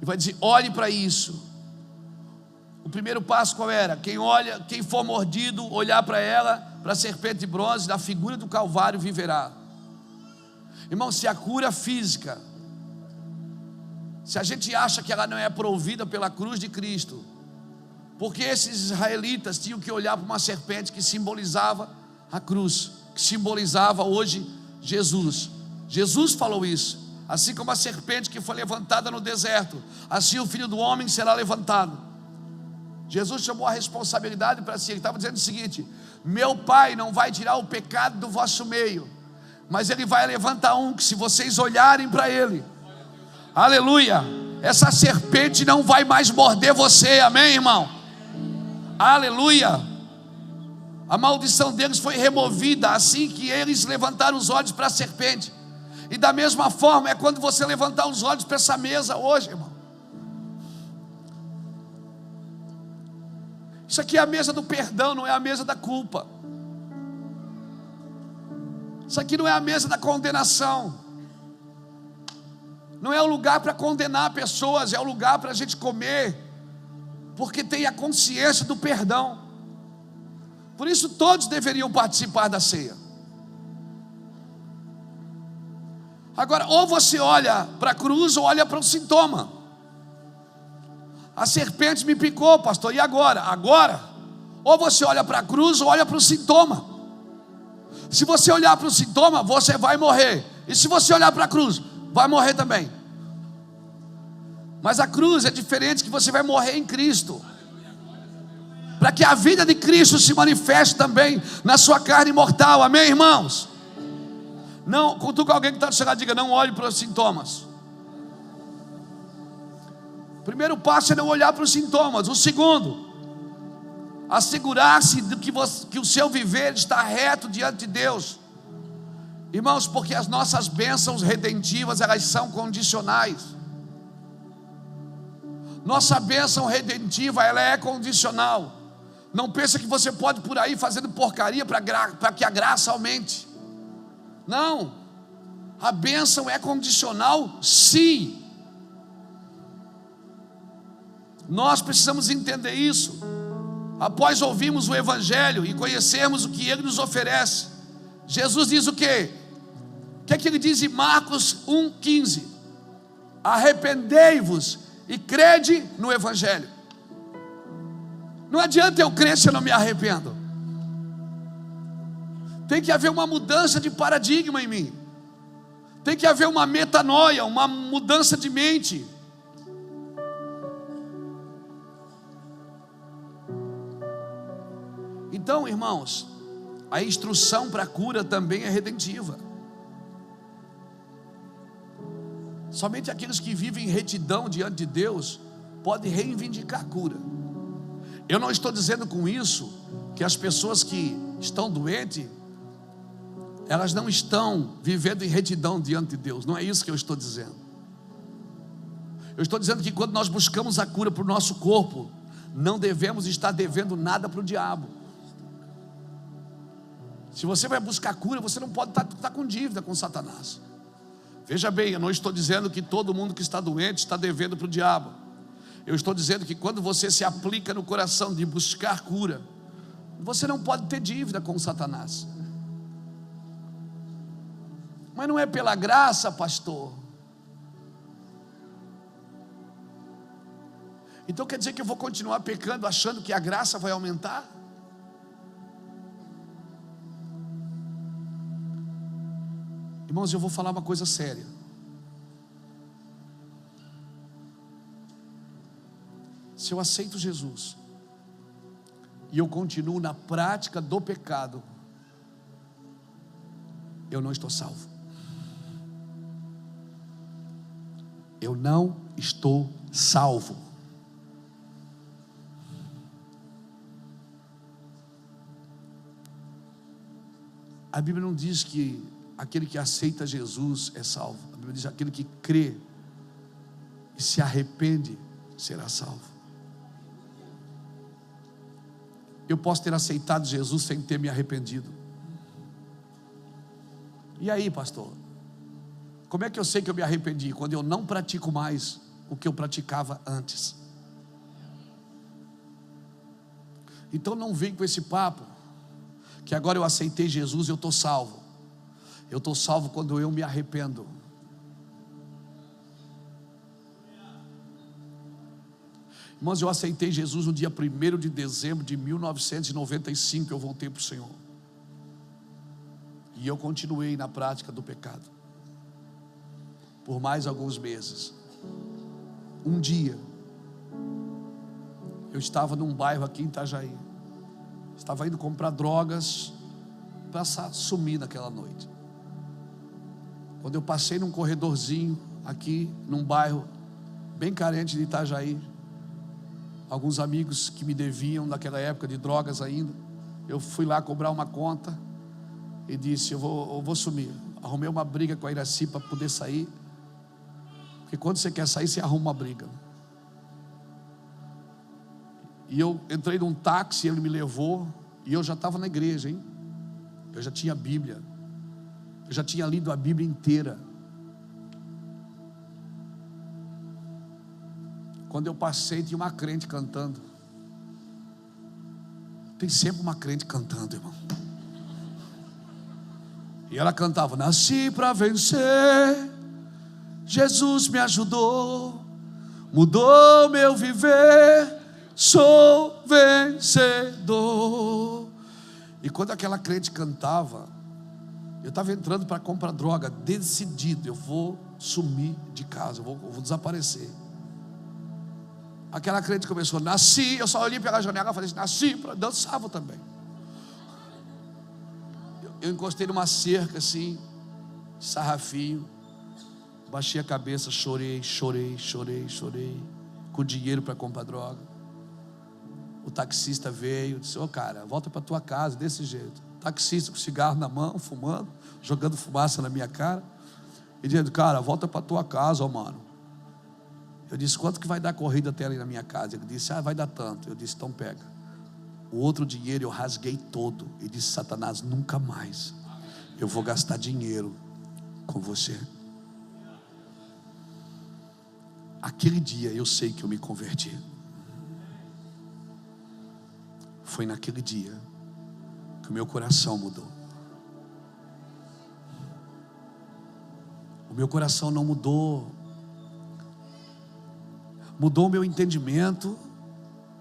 e vai dizer: olhe para isso. O primeiro passo qual era? Quem for mordido, olhar para ela, para a serpente de bronze, da figura do Calvário, viverá. Irmão, se a cura física, se a gente acha que ela não é provida pela cruz de Cristo, porque esses israelitas tinham que olhar para uma serpente que simbolizava a cruz, que simbolizava hoje Jesus. Jesus falou isso: assim como a serpente que foi levantada no deserto, assim o Filho do Homem será levantado. Jesus chamou a responsabilidade para si. Ele estava dizendo o seguinte: meu Pai não vai tirar o pecado do vosso meio, mas Ele vai levantar um que, se vocês olharem para Ele, aleluia, essa serpente não vai mais morder você. Amém, irmão? Aleluia. A maldição deles foi removida assim que eles levantaram os olhos para a serpente. E da mesma forma é quando você levantar os olhos para essa mesa hoje, irmão. Isso aqui é a mesa do perdão, não é a mesa da culpa. Isso aqui não é a mesa da condenação. Não é o lugar para condenar pessoas, é o lugar para a gente comer, porque tem a consciência do perdão. Por isso todos deveriam participar da ceia. Agora, ou você olha para a cruz ou olha para o sintoma. A serpente me picou, pastor, e agora? Agora, ou você olha para a cruz ou olha para o sintoma. Se você olhar para o sintoma, você vai morrer. E se você olhar para a cruz, vai morrer também. Mas a cruz é diferente, que você vai morrer em Cristo, para que a vida de Cristo se manifeste também na sua carne mortal. Amém, irmãos? Não, cutuca alguém que está chegando, diga: não olhe para os sintomas. O primeiro passo é não olhar para os sintomas. O segundo, assegurar-se de que o seu viver está reto diante de Deus. Irmãos, porque as nossas bênçãos redentivas, elas são condicionais. Nossa bênção redentiva, ela é condicional. Não pensa que você pode por aí fazendo porcaria para que a graça aumente. Não, a bênção é condicional, sim. Nós precisamos entender isso. Após ouvirmos o Evangelho e conhecermos o que Ele nos oferece, Jesus diz o quê? O que é que Ele diz em Marcos 1,15? Arrependei-vos e crede no Evangelho. Não adianta eu crer se eu não me arrependo. Tem que haver uma mudança de paradigma em mim. Tem que haver uma metanoia, uma mudança de mente. Então, irmãos, a instrução para a cura também é redentiva. Somente aqueles que vivem em retidão diante de Deus podem reivindicar a cura. Eu não estou dizendo com isso que as pessoas que estão doentes, elas não estão vivendo em retidão diante de Deus. Não é isso que eu estou dizendo. Eu estou dizendo que quando nós buscamos a cura para o nosso corpo, não devemos estar devendo nada para o diabo. Se você vai buscar cura, você não pode estar com dívida com Satanás. Veja bem, eu não estou dizendo que todo mundo que está doente está devendo para o diabo. Eu estou dizendo que quando você se aplica no coração de buscar cura, você não pode ter dívida com Satanás. Mas não é pela graça, pastor. Então quer dizer que eu vou continuar pecando achando que a graça vai aumentar? Irmãos, eu vou falar uma coisa séria. Se eu aceito Jesus e eu continuo na prática do pecado, eu não estou salvo. Eu não estou salvo. A Bíblia não diz que aquele que aceita Jesus é salvo. A Bíblia diz que aquele que crê e se arrepende será salvo. Eu posso ter aceitado Jesus sem ter me arrependido. E aí, pastor? Como é que eu sei que eu me arrependi? Quando eu não pratico mais o que eu praticava antes. Então não vem com esse papo que agora eu aceitei Jesus e eu estou salvo. Eu estou salvo quando eu me arrependo. Irmãos, eu aceitei Jesus no dia 1º de dezembro de 1995. Eu voltei para o Senhor. E eu continuei na prática do pecado por mais alguns meses. Um dia eu estava num bairro aqui em Itajaí. Estava indo comprar drogas para sumir naquela noite. Quando eu passei num corredorzinho aqui, num bairro bem carente de Itajaí, alguns amigos que me deviam naquela época de drogas ainda, eu fui lá cobrar uma conta e disse, eu vou sumir. Arrumei uma briga com a Iraci para poder sair, porque quando você quer sair, você arruma uma briga. E eu entrei num táxi, ele me levou, e eu já estava na igreja, hein? Eu já tinha a Bíblia, eu já tinha lido a Bíblia inteira. Quando eu passei, tinha uma crente cantando. Tem sempre uma crente cantando, irmão. E ela cantava, nasci para vencer, Jesus me ajudou, mudou meu viver, sou vencedor. E quando aquela crente cantava, eu estava entrando para comprar droga, decidido, eu vou sumir de casa, eu vou desaparecer. Aquela crente começou, nasci, eu só olhei pela janela e falei, nasci para dançava também. Eu encostei numa cerca assim, sarrafinho, baixei a cabeça, chorei, com dinheiro para comprar droga. O taxista veio, disse, cara, volta para tua casa, desse jeito. O taxista com cigarro na mão, fumando, jogando fumaça na minha cara, e dizendo, cara, volta para tua casa, mano. Eu disse, quanto que vai dar a corrida até ali na minha casa? Ele disse, vai dar tanto. Eu disse, então pega. O outro dinheiro eu rasguei todo. E disse, Satanás, nunca mais eu vou gastar dinheiro com você. Aquele dia eu sei que eu me converti. Foi naquele dia que o meu coração mudou. O meu coração não mudou. Mudou o meu entendimento,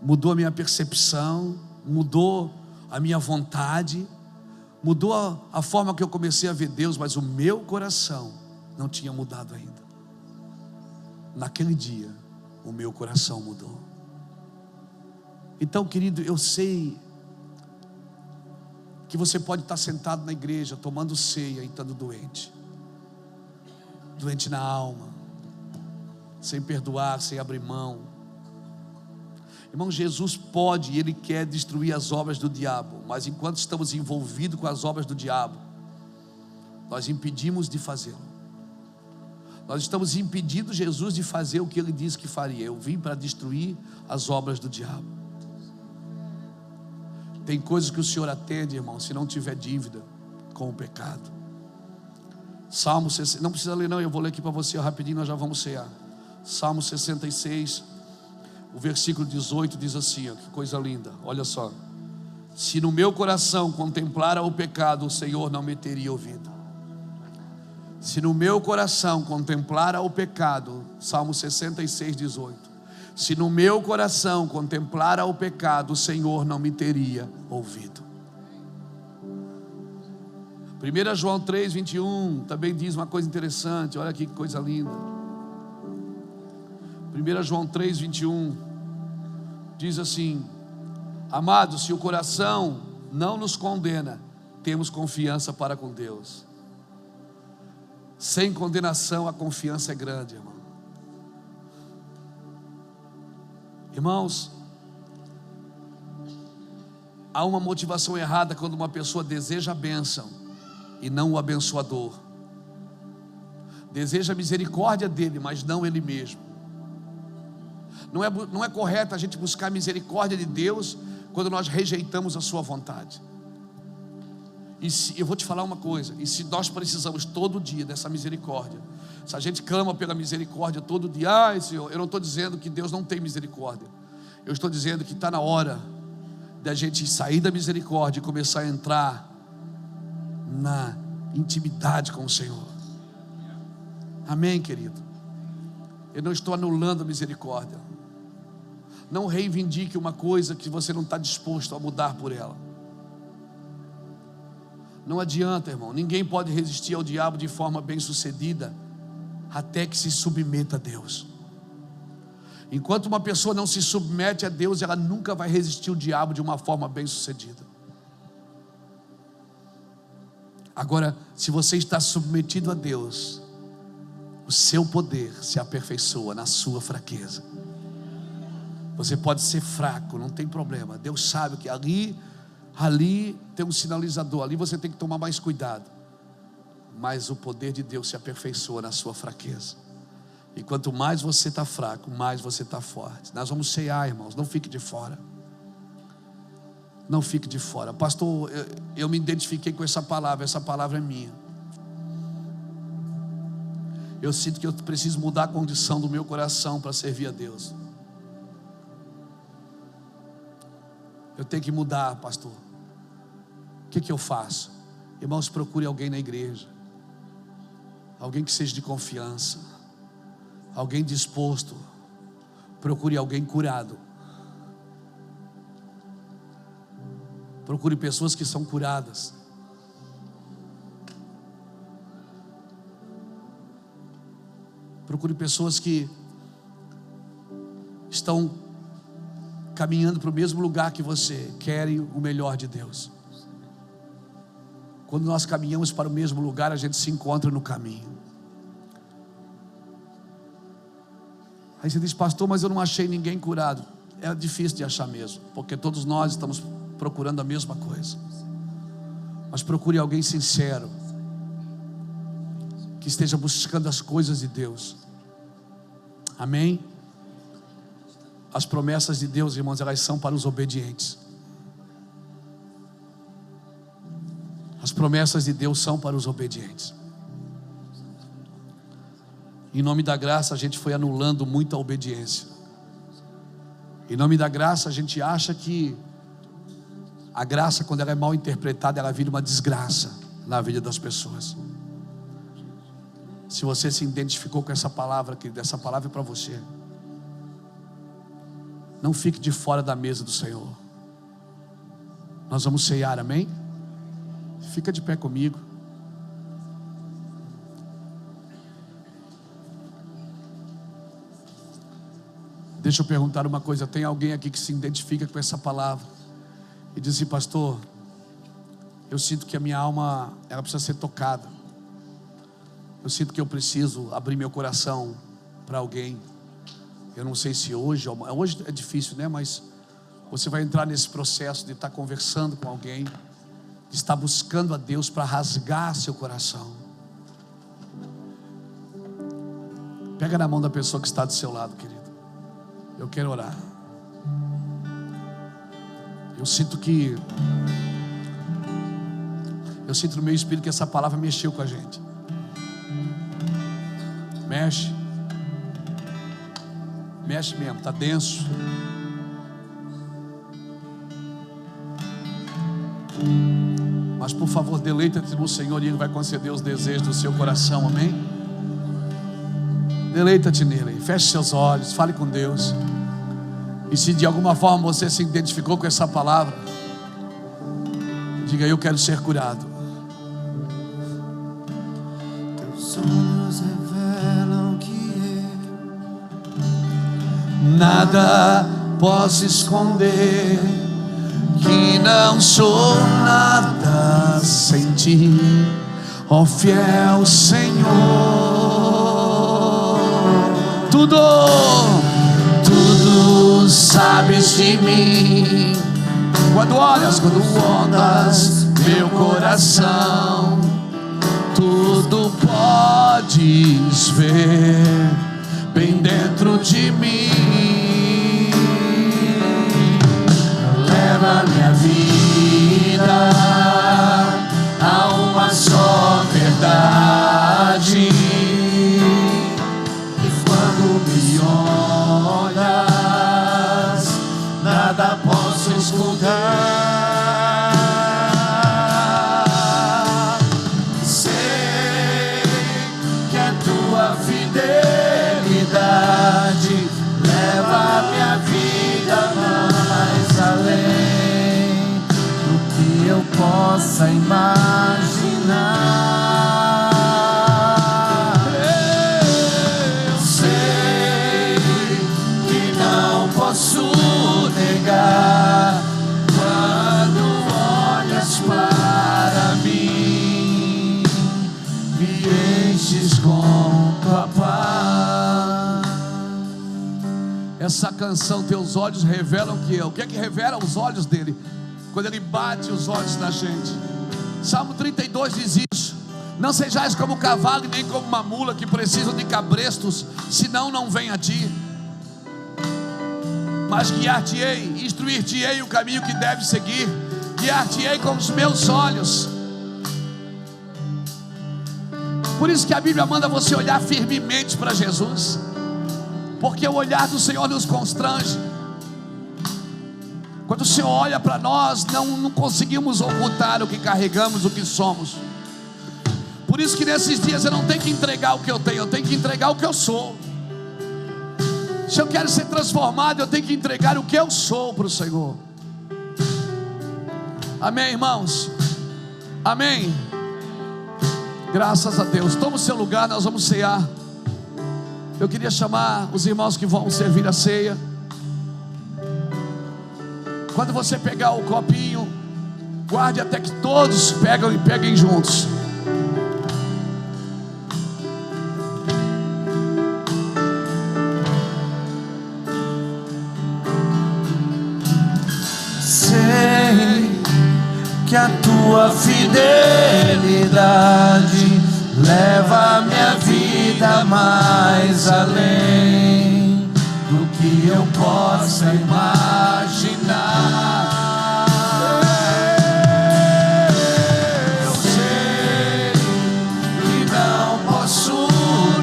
mudou a minha percepção, mudou a minha vontade, mudou a forma que eu comecei a ver Deus, mas o meu coração não tinha mudado ainda. Naquele dia, o meu coração mudou. Então, querido, eu sei que você pode estar sentado na igreja, tomando ceia e estando doente na alma, sem perdoar, sem abrir mão. Irmão, Jesus pode e Ele quer destruir as obras do diabo, mas enquanto estamos envolvidos com as obras do diabo, nós impedimos de fazê-lo. Nós estamos impedindo Jesus de fazer o que Ele disse que faria. Eu vim para destruir as obras do diabo. Tem coisas que o Senhor atende, irmão, se não tiver dívida com o pecado. Salmo 60, não precisa ler não, eu vou ler aqui para você rapidinho, nós já vamos cear. Salmo 66, o versículo 18 diz assim, ó, que coisa linda, olha só. Se no meu coração contemplara o pecado, o Senhor não me teria ouvido. Se no meu coração contemplara o pecado, Salmo 66, 18. Se no meu coração contemplara o pecado, o Senhor não me teria ouvido. 1 João 3:21 também diz uma coisa interessante. Olha aqui que coisa linda. 1 João 3:21 diz assim: amados, se o coração não nos condena, temos confiança para com Deus. Sem condenação a confiança é grande, irmão. Irmãos, há uma motivação errada quando uma pessoa deseja a bênção e não o abençoador. Deseja a misericórdia dele, mas não ele mesmo. Não é correto a gente buscar a misericórdia de Deus quando nós rejeitamos a sua vontade. Eu vou te falar uma coisa: e se nós precisamos todo dia dessa misericórdia, se a gente clama pela misericórdia todo dia, Senhor, eu não estou dizendo que Deus não tem misericórdia, eu estou dizendo que está na hora da gente sair da misericórdia e começar a entrar na intimidade com o Senhor. Amém, querido? Eu não estou anulando a misericórdia. Não reivindique uma coisa que você não está disposto a mudar por ela. Não adianta, irmão. Ninguém pode resistir ao diabo de forma bem sucedida até que se submeta a Deus. Enquanto uma pessoa não se submete a Deus, ela nunca vai resistir ao diabo de uma forma bem sucedida. Agora, se você está submetido a Deus, o seu poder se aperfeiçoa na sua fraqueza. Você pode ser fraco, não tem problema. Deus sabe que ali tem um sinalizador, ali você tem que tomar mais cuidado. Mas o poder de Deus se aperfeiçoa na sua fraqueza. E quanto mais você está fraco, mais você está forte. Nós vamos ceiar, irmãos, não fique de fora. Não fique de fora. Pastor, eu me identifiquei com essa palavra é minha. Eu sinto que eu preciso mudar a condição do meu coração para servir a Deus. Eu tenho que mudar, pastor. O que eu faço? Irmãos, procure alguém na igreja, alguém que seja de confiança, alguém disposto. Procure alguém curado. Procure pessoas que são curadas. Procure pessoas que estão caminhando para o mesmo lugar que você, querem o melhor de Deus. Quando nós caminhamos para o mesmo lugar, a gente se encontra no caminho. Aí você diz, pastor, mas eu não achei ninguém curado. É difícil de achar mesmo, porque todos nós estamos procurando a mesma coisa. Mas procure alguém sincero, que esteja buscando as coisas de Deus. Amém? As promessas de Deus, irmãos, elas são para os obedientes. As promessas de Deus são para os obedientes. Em nome da graça, a gente foi anulando muita obediência. Em nome da graça, a gente acha que a graça, quando ela é mal interpretada, ela vira uma desgraça na vida das pessoas. Se você se identificou com essa palavra, querido, essa palavra é para você. Não fique de fora da mesa do Senhor. Nós vamos ceiar, amém? Fica de pé comigo. Deixa eu perguntar uma coisa. Tem alguém aqui que se identifica com essa palavra e diz assim, pastor, eu sinto que a minha alma, ela precisa ser tocada. Eu sinto que eu preciso abrir meu coração para alguém. Eu não sei se hoje é difícil, né? Mas você vai entrar nesse processo de estar conversando com alguém, de estar buscando a Deus para rasgar seu coração. Pega na mão da pessoa que está do seu lado, querido. Eu quero orar. Eu sinto no meu espírito que essa palavra mexeu com a gente. Mexe mesmo, está denso. Mas por favor, deleita-te no Senhor e Ele vai conceder os desejos do seu coração, amém? Deleita-te nele, feche seus olhos, fale com Deus. E se de alguma forma você se identificou com essa palavra, diga, eu quero ser curado. olhos revelam que nada posso esconder, que não sou nada sem ti, ó fiel Senhor. Tudo sabes de mim. Quando olhas meu coração, tudo podes ver bem dentro de mim. Leva minha vida a uma só verdade, e quando me olhas, nada posso esconder. Sei que a tua fidelidade leva minha vida mais além do que eu possa imaginar. Eu sei que não posso negar, quando olhas para mim, me enches com tua paz. Essa canção, teus olhos revelam que eu. O que é que revela os olhos dele? Quando ele bate os olhos na gente. Salmo 32 diz isso: não sejais como o cavalo e nem como uma mula, que precisam de cabrestos, senão não vem a ti. Mas guiar-te-ei, instruir-te-ei o caminho que deves seguir, guiar-te-ei com os meus olhos. Por isso que a Bíblia manda você olhar firmemente para Jesus, porque o olhar do Senhor nos constrange. Quando o Senhor olha para nós, não conseguimos ocultar o que carregamos, o que somos. Por isso que nesses dias eu não tenho que entregar o que eu tenho, eu tenho que entregar o que eu sou. Se eu quero ser transformado, eu tenho que entregar o que eu sou para o Senhor. Amém, irmãos? Amém? Graças a Deus. Toma o seu lugar, nós vamos cear. Eu queria chamar os irmãos que vão servir a ceia. Quando você pegar o copinho, guarde até que todos pegam e peguem juntos. sei que a tua fidelidade leva a minha vida mais além do que eu possa imaginar. Eu sei que não posso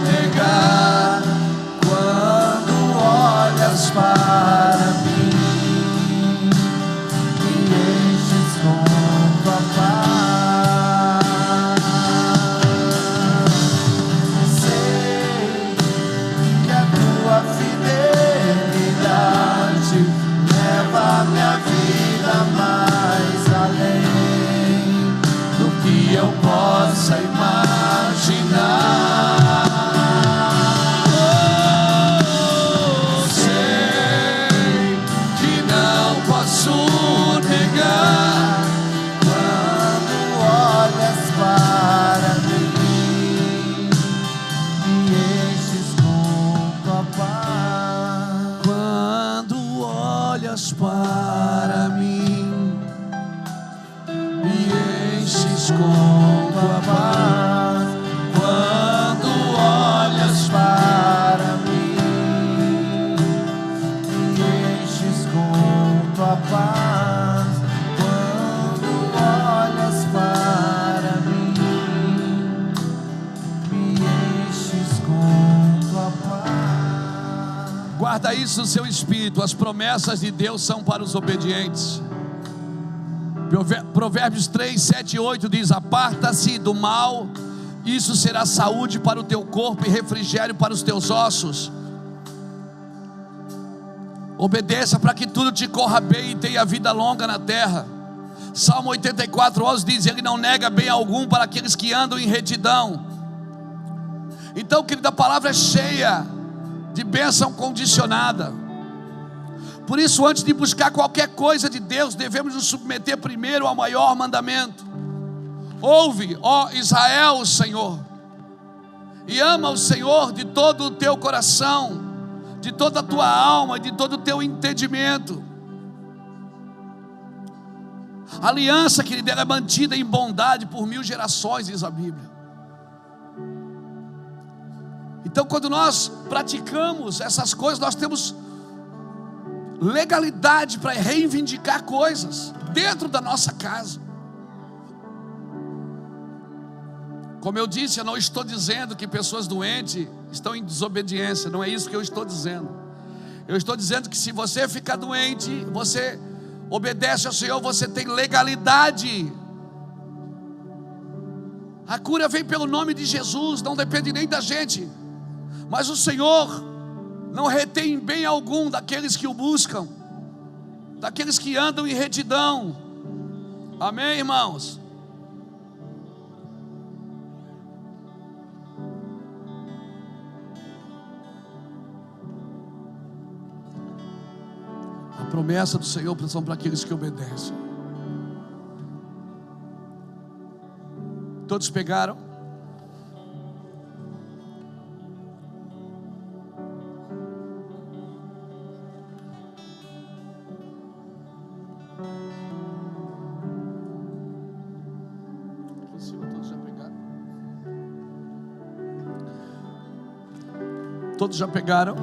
negar quando olhas para mim. Minha vida mais além do que eu possa imaginar. Sei que não posso negar quando olhas para mim, me enches com tua paz. Quando olhas para mim, me enches com tua paz. Quando olhas para mim, me enches com tua paz. Quando olhas para mim, me enches com tua paz. Guarda isso no seu espírito. As promessas de Deus são para os obedientes. Provérbios 3, 7 e 8 diz: aparta-se do mal, isso será saúde para o teu corpo e refrigério para os teus ossos. Obedeça para que tudo te corra bem e tenha vida longa na terra. Salmo 84, 11 diz: ele não nega bem algum para aqueles que andam em retidão. Então, querida, a palavra é cheia de bênção condicionada. Por isso, antes de buscar qualquer coisa de Deus, devemos nos submeter primeiro ao maior mandamento. Ouve, ó Israel, o Senhor, e ama o Senhor de todo o teu coração, de toda a tua alma, de todo o teu entendimento. A aliança, querida, ela é mantida em bondade por 1000 gerações, diz a Bíblia. Então, quando nós praticamos essas coisas, nós temos legalidade para reivindicar coisas dentro da nossa casa. Como eu disse, eu não estou dizendo que pessoas doentes estão em desobediência, não é isso que eu estou dizendo. Eu estou dizendo que se você ficar doente, você obedece ao Senhor, você tem legalidade. A cura vem pelo nome de Jesus, não depende nem da gente. Mas o Senhor não retém bem algum daqueles que o buscam, daqueles que andam em retidão. Amém, irmãos? A promessa do Senhor são para aqueles que obedecem. Todos pegaram? Todos já pegaram?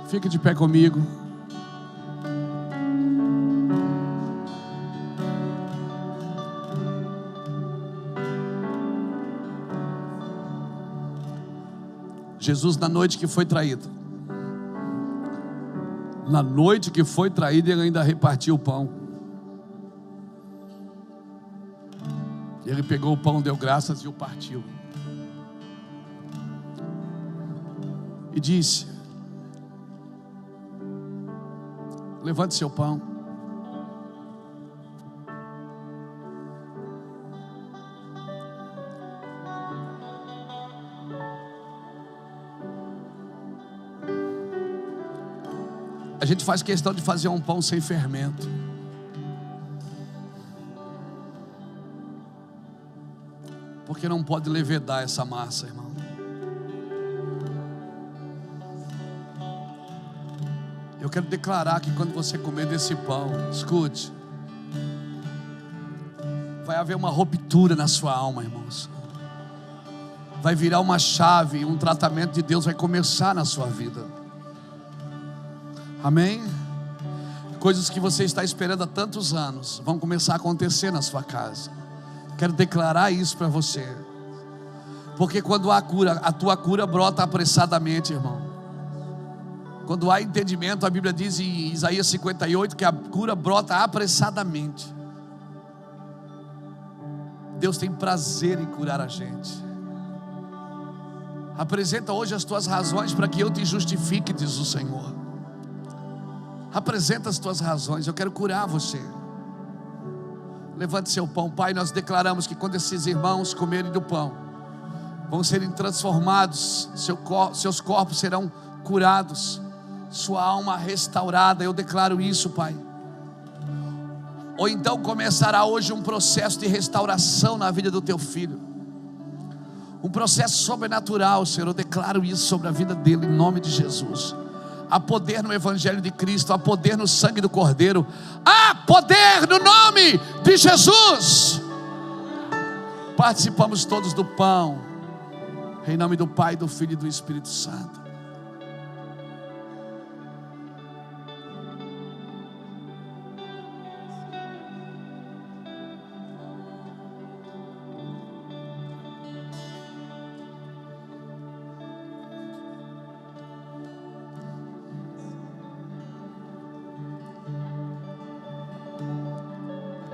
Fique de pé comigo. Jesus, na noite que foi traído, ele ainda repartiu o pão. Ele pegou o pão, deu graças e o partiu. E disse: levante seu pão. A gente faz questão de fazer um pão sem fermento. Porque não pode levedar essa massa, irmão. Eu quero declarar que quando você comer desse pão, escute, vai haver uma ruptura na sua alma, irmãos. Vai virar uma chave, um tratamento de Deus vai começar na sua vida. Amém? Coisas que você está esperando há tantos anos vão começar a acontecer na sua casa. Quero declarar isso para você. Porque quando há cura, a tua cura brota apressadamente, irmão. Quando há entendimento, a Bíblia diz em Isaías 58 que a cura brota apressadamente. Deus tem prazer em curar a gente. Apresenta hoje as tuas razões para que eu te justifique, diz o Senhor. Apresenta as tuas razões, eu quero curar você. Levante seu pão. Pai, nós declaramos que quando esses irmãos comerem do pão, vão serem transformados, seus corpos serão curados, sua alma restaurada. Eu declaro isso, Pai. Ou então começará hoje um processo de restauração na vida do teu filho, um processo sobrenatural, Senhor. Eu declaro isso sobre a vida dele, em nome de Jesus. Há poder no Evangelho de Cristo, há poder no sangue do Cordeiro, há poder no nome de Jesus. Participamos todos do pão, em nome do Pai, do Filho e do Espírito Santo.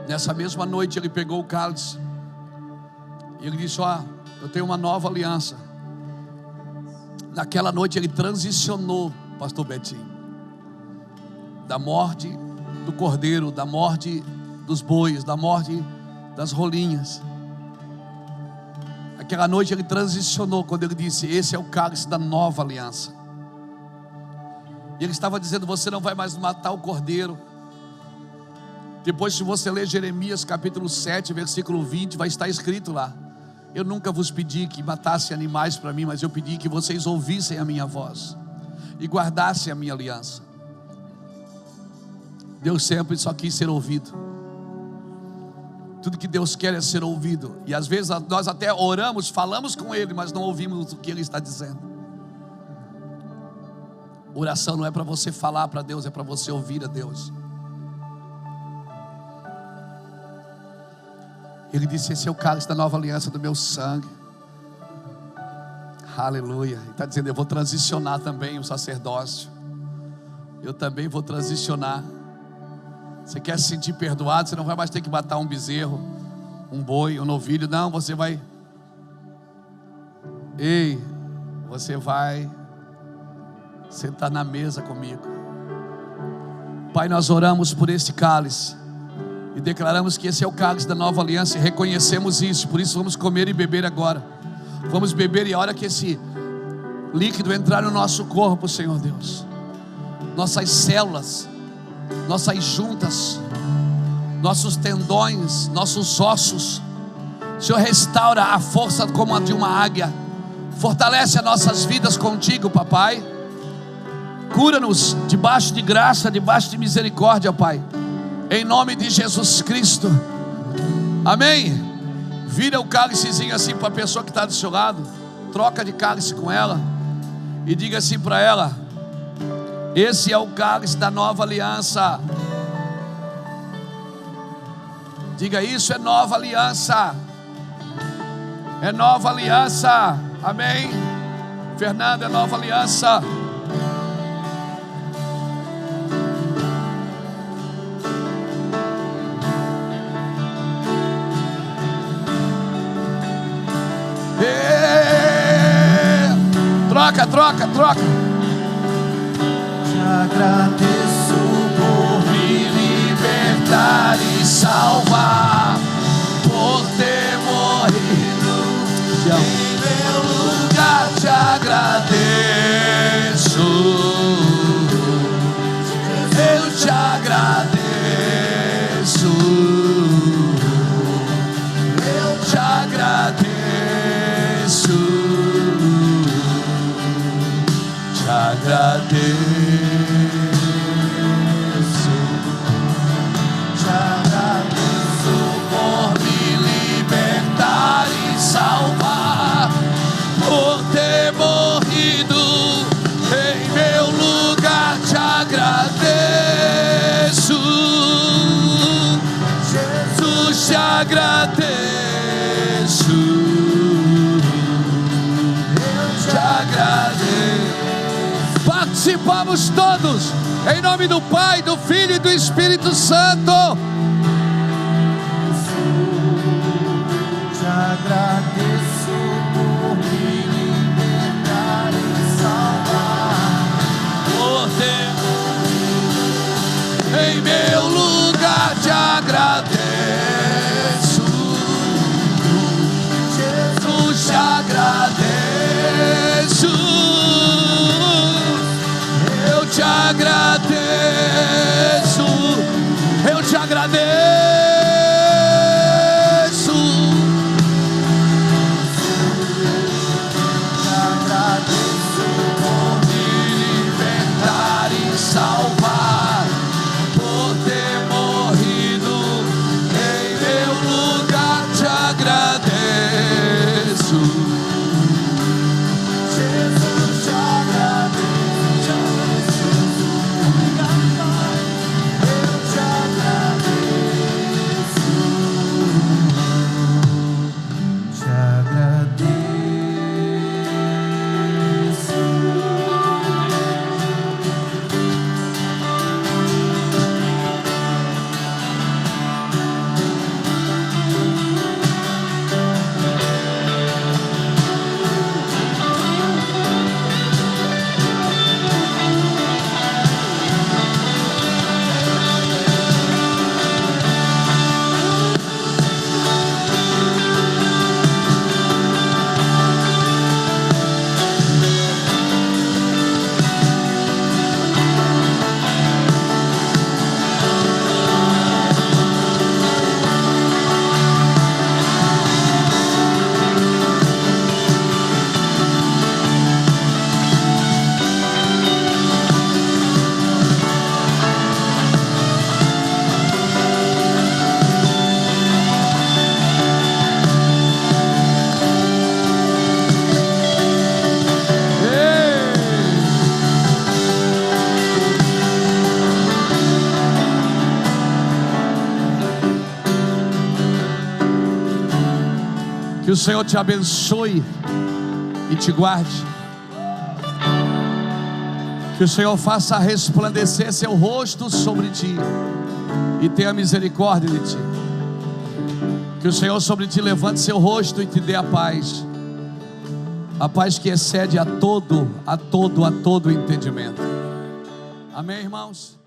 Nessa mesma noite ele pegou o cálice e ele disse: ó, eu tenho uma nova aliança. Naquela noite ele transicionou, pastor Betinho, da morte do cordeiro, da morte dos bois, da morte das rolinhas. Aquela noite ele transicionou quando ele disse: esse é o cálice da nova aliança. E ele estava dizendo: você não vai mais matar o cordeiro. Depois, se você ler Jeremias capítulo 7, versículo 20, vai estar escrito lá: eu nunca vos pedi que matassem animais para mim, mas eu pedi que vocês ouvissem a minha voz e guardassem a minha aliança. Deus sempre só quis ser ouvido. Tudo que Deus quer é ser ouvido. E às vezes nós até oramos, falamos com Ele, mas não ouvimos o que Ele está dizendo. Oração não é para você falar para Deus, é para você ouvir a Deus. Ele disse: esse é o cálice da nova aliança do meu sangue. Aleluia. Ele está dizendo: eu vou transicionar também o sacerdócio. Eu também vou transicionar. Você quer se sentir perdoado? Você não vai mais ter que matar um bezerro, um boi, um novilho. Não, você vai. Ei, você vai sentar na mesa comigo. Pai, nós oramos por esse cálice e declaramos que esse é o cálice da nova aliança e reconhecemos isso. Por isso vamos comer e beber agora. Vamos beber, e a hora que esse líquido entrar no nosso corpo, Senhor Deus, nossas células, nossas juntas, nossos tendões, nossos ossos, o Senhor restaura a força como a de uma águia. Fortalece as nossas vidas contigo, papai. Cura-nos debaixo de graça, debaixo de misericórdia, Pai, em nome de Jesus Cristo. Amém. Vira o cálicezinho assim para a pessoa que está do seu lado. Troca de cálice com ela e diga assim para ela: esse é o cálice da nova aliança. Diga: isso é nova aliança. É nova aliança. Amém. Fernando, é nova aliança. Troca. Te agradeço por me libertar e salvar, por ter morrido em meu lugar. Te agradeço, eu te agradeço, eu te agradeço. Te agradeço, te agradeço por me libertar e salvar, por ter morrido em meu lugar. Te agradeço, Jesus, te agradeço, eu te agradeço. Participamos todos, em nome do Pai, do Filho e do Espírito Santo. Te agradeço por me libertar e salvar, por ter morrido em meu lugar. Te agradeço, Jesus, te agradeço. Eu te agradeço, eu te agradeço. o Senhor te abençoe e te guarde. Que o Senhor faça resplandecer seu rosto sobre ti e tenha misericórdia de ti. Que o Senhor sobre ti levante seu rosto e te dê a paz que excede a todo entendimento. Amém, irmãos?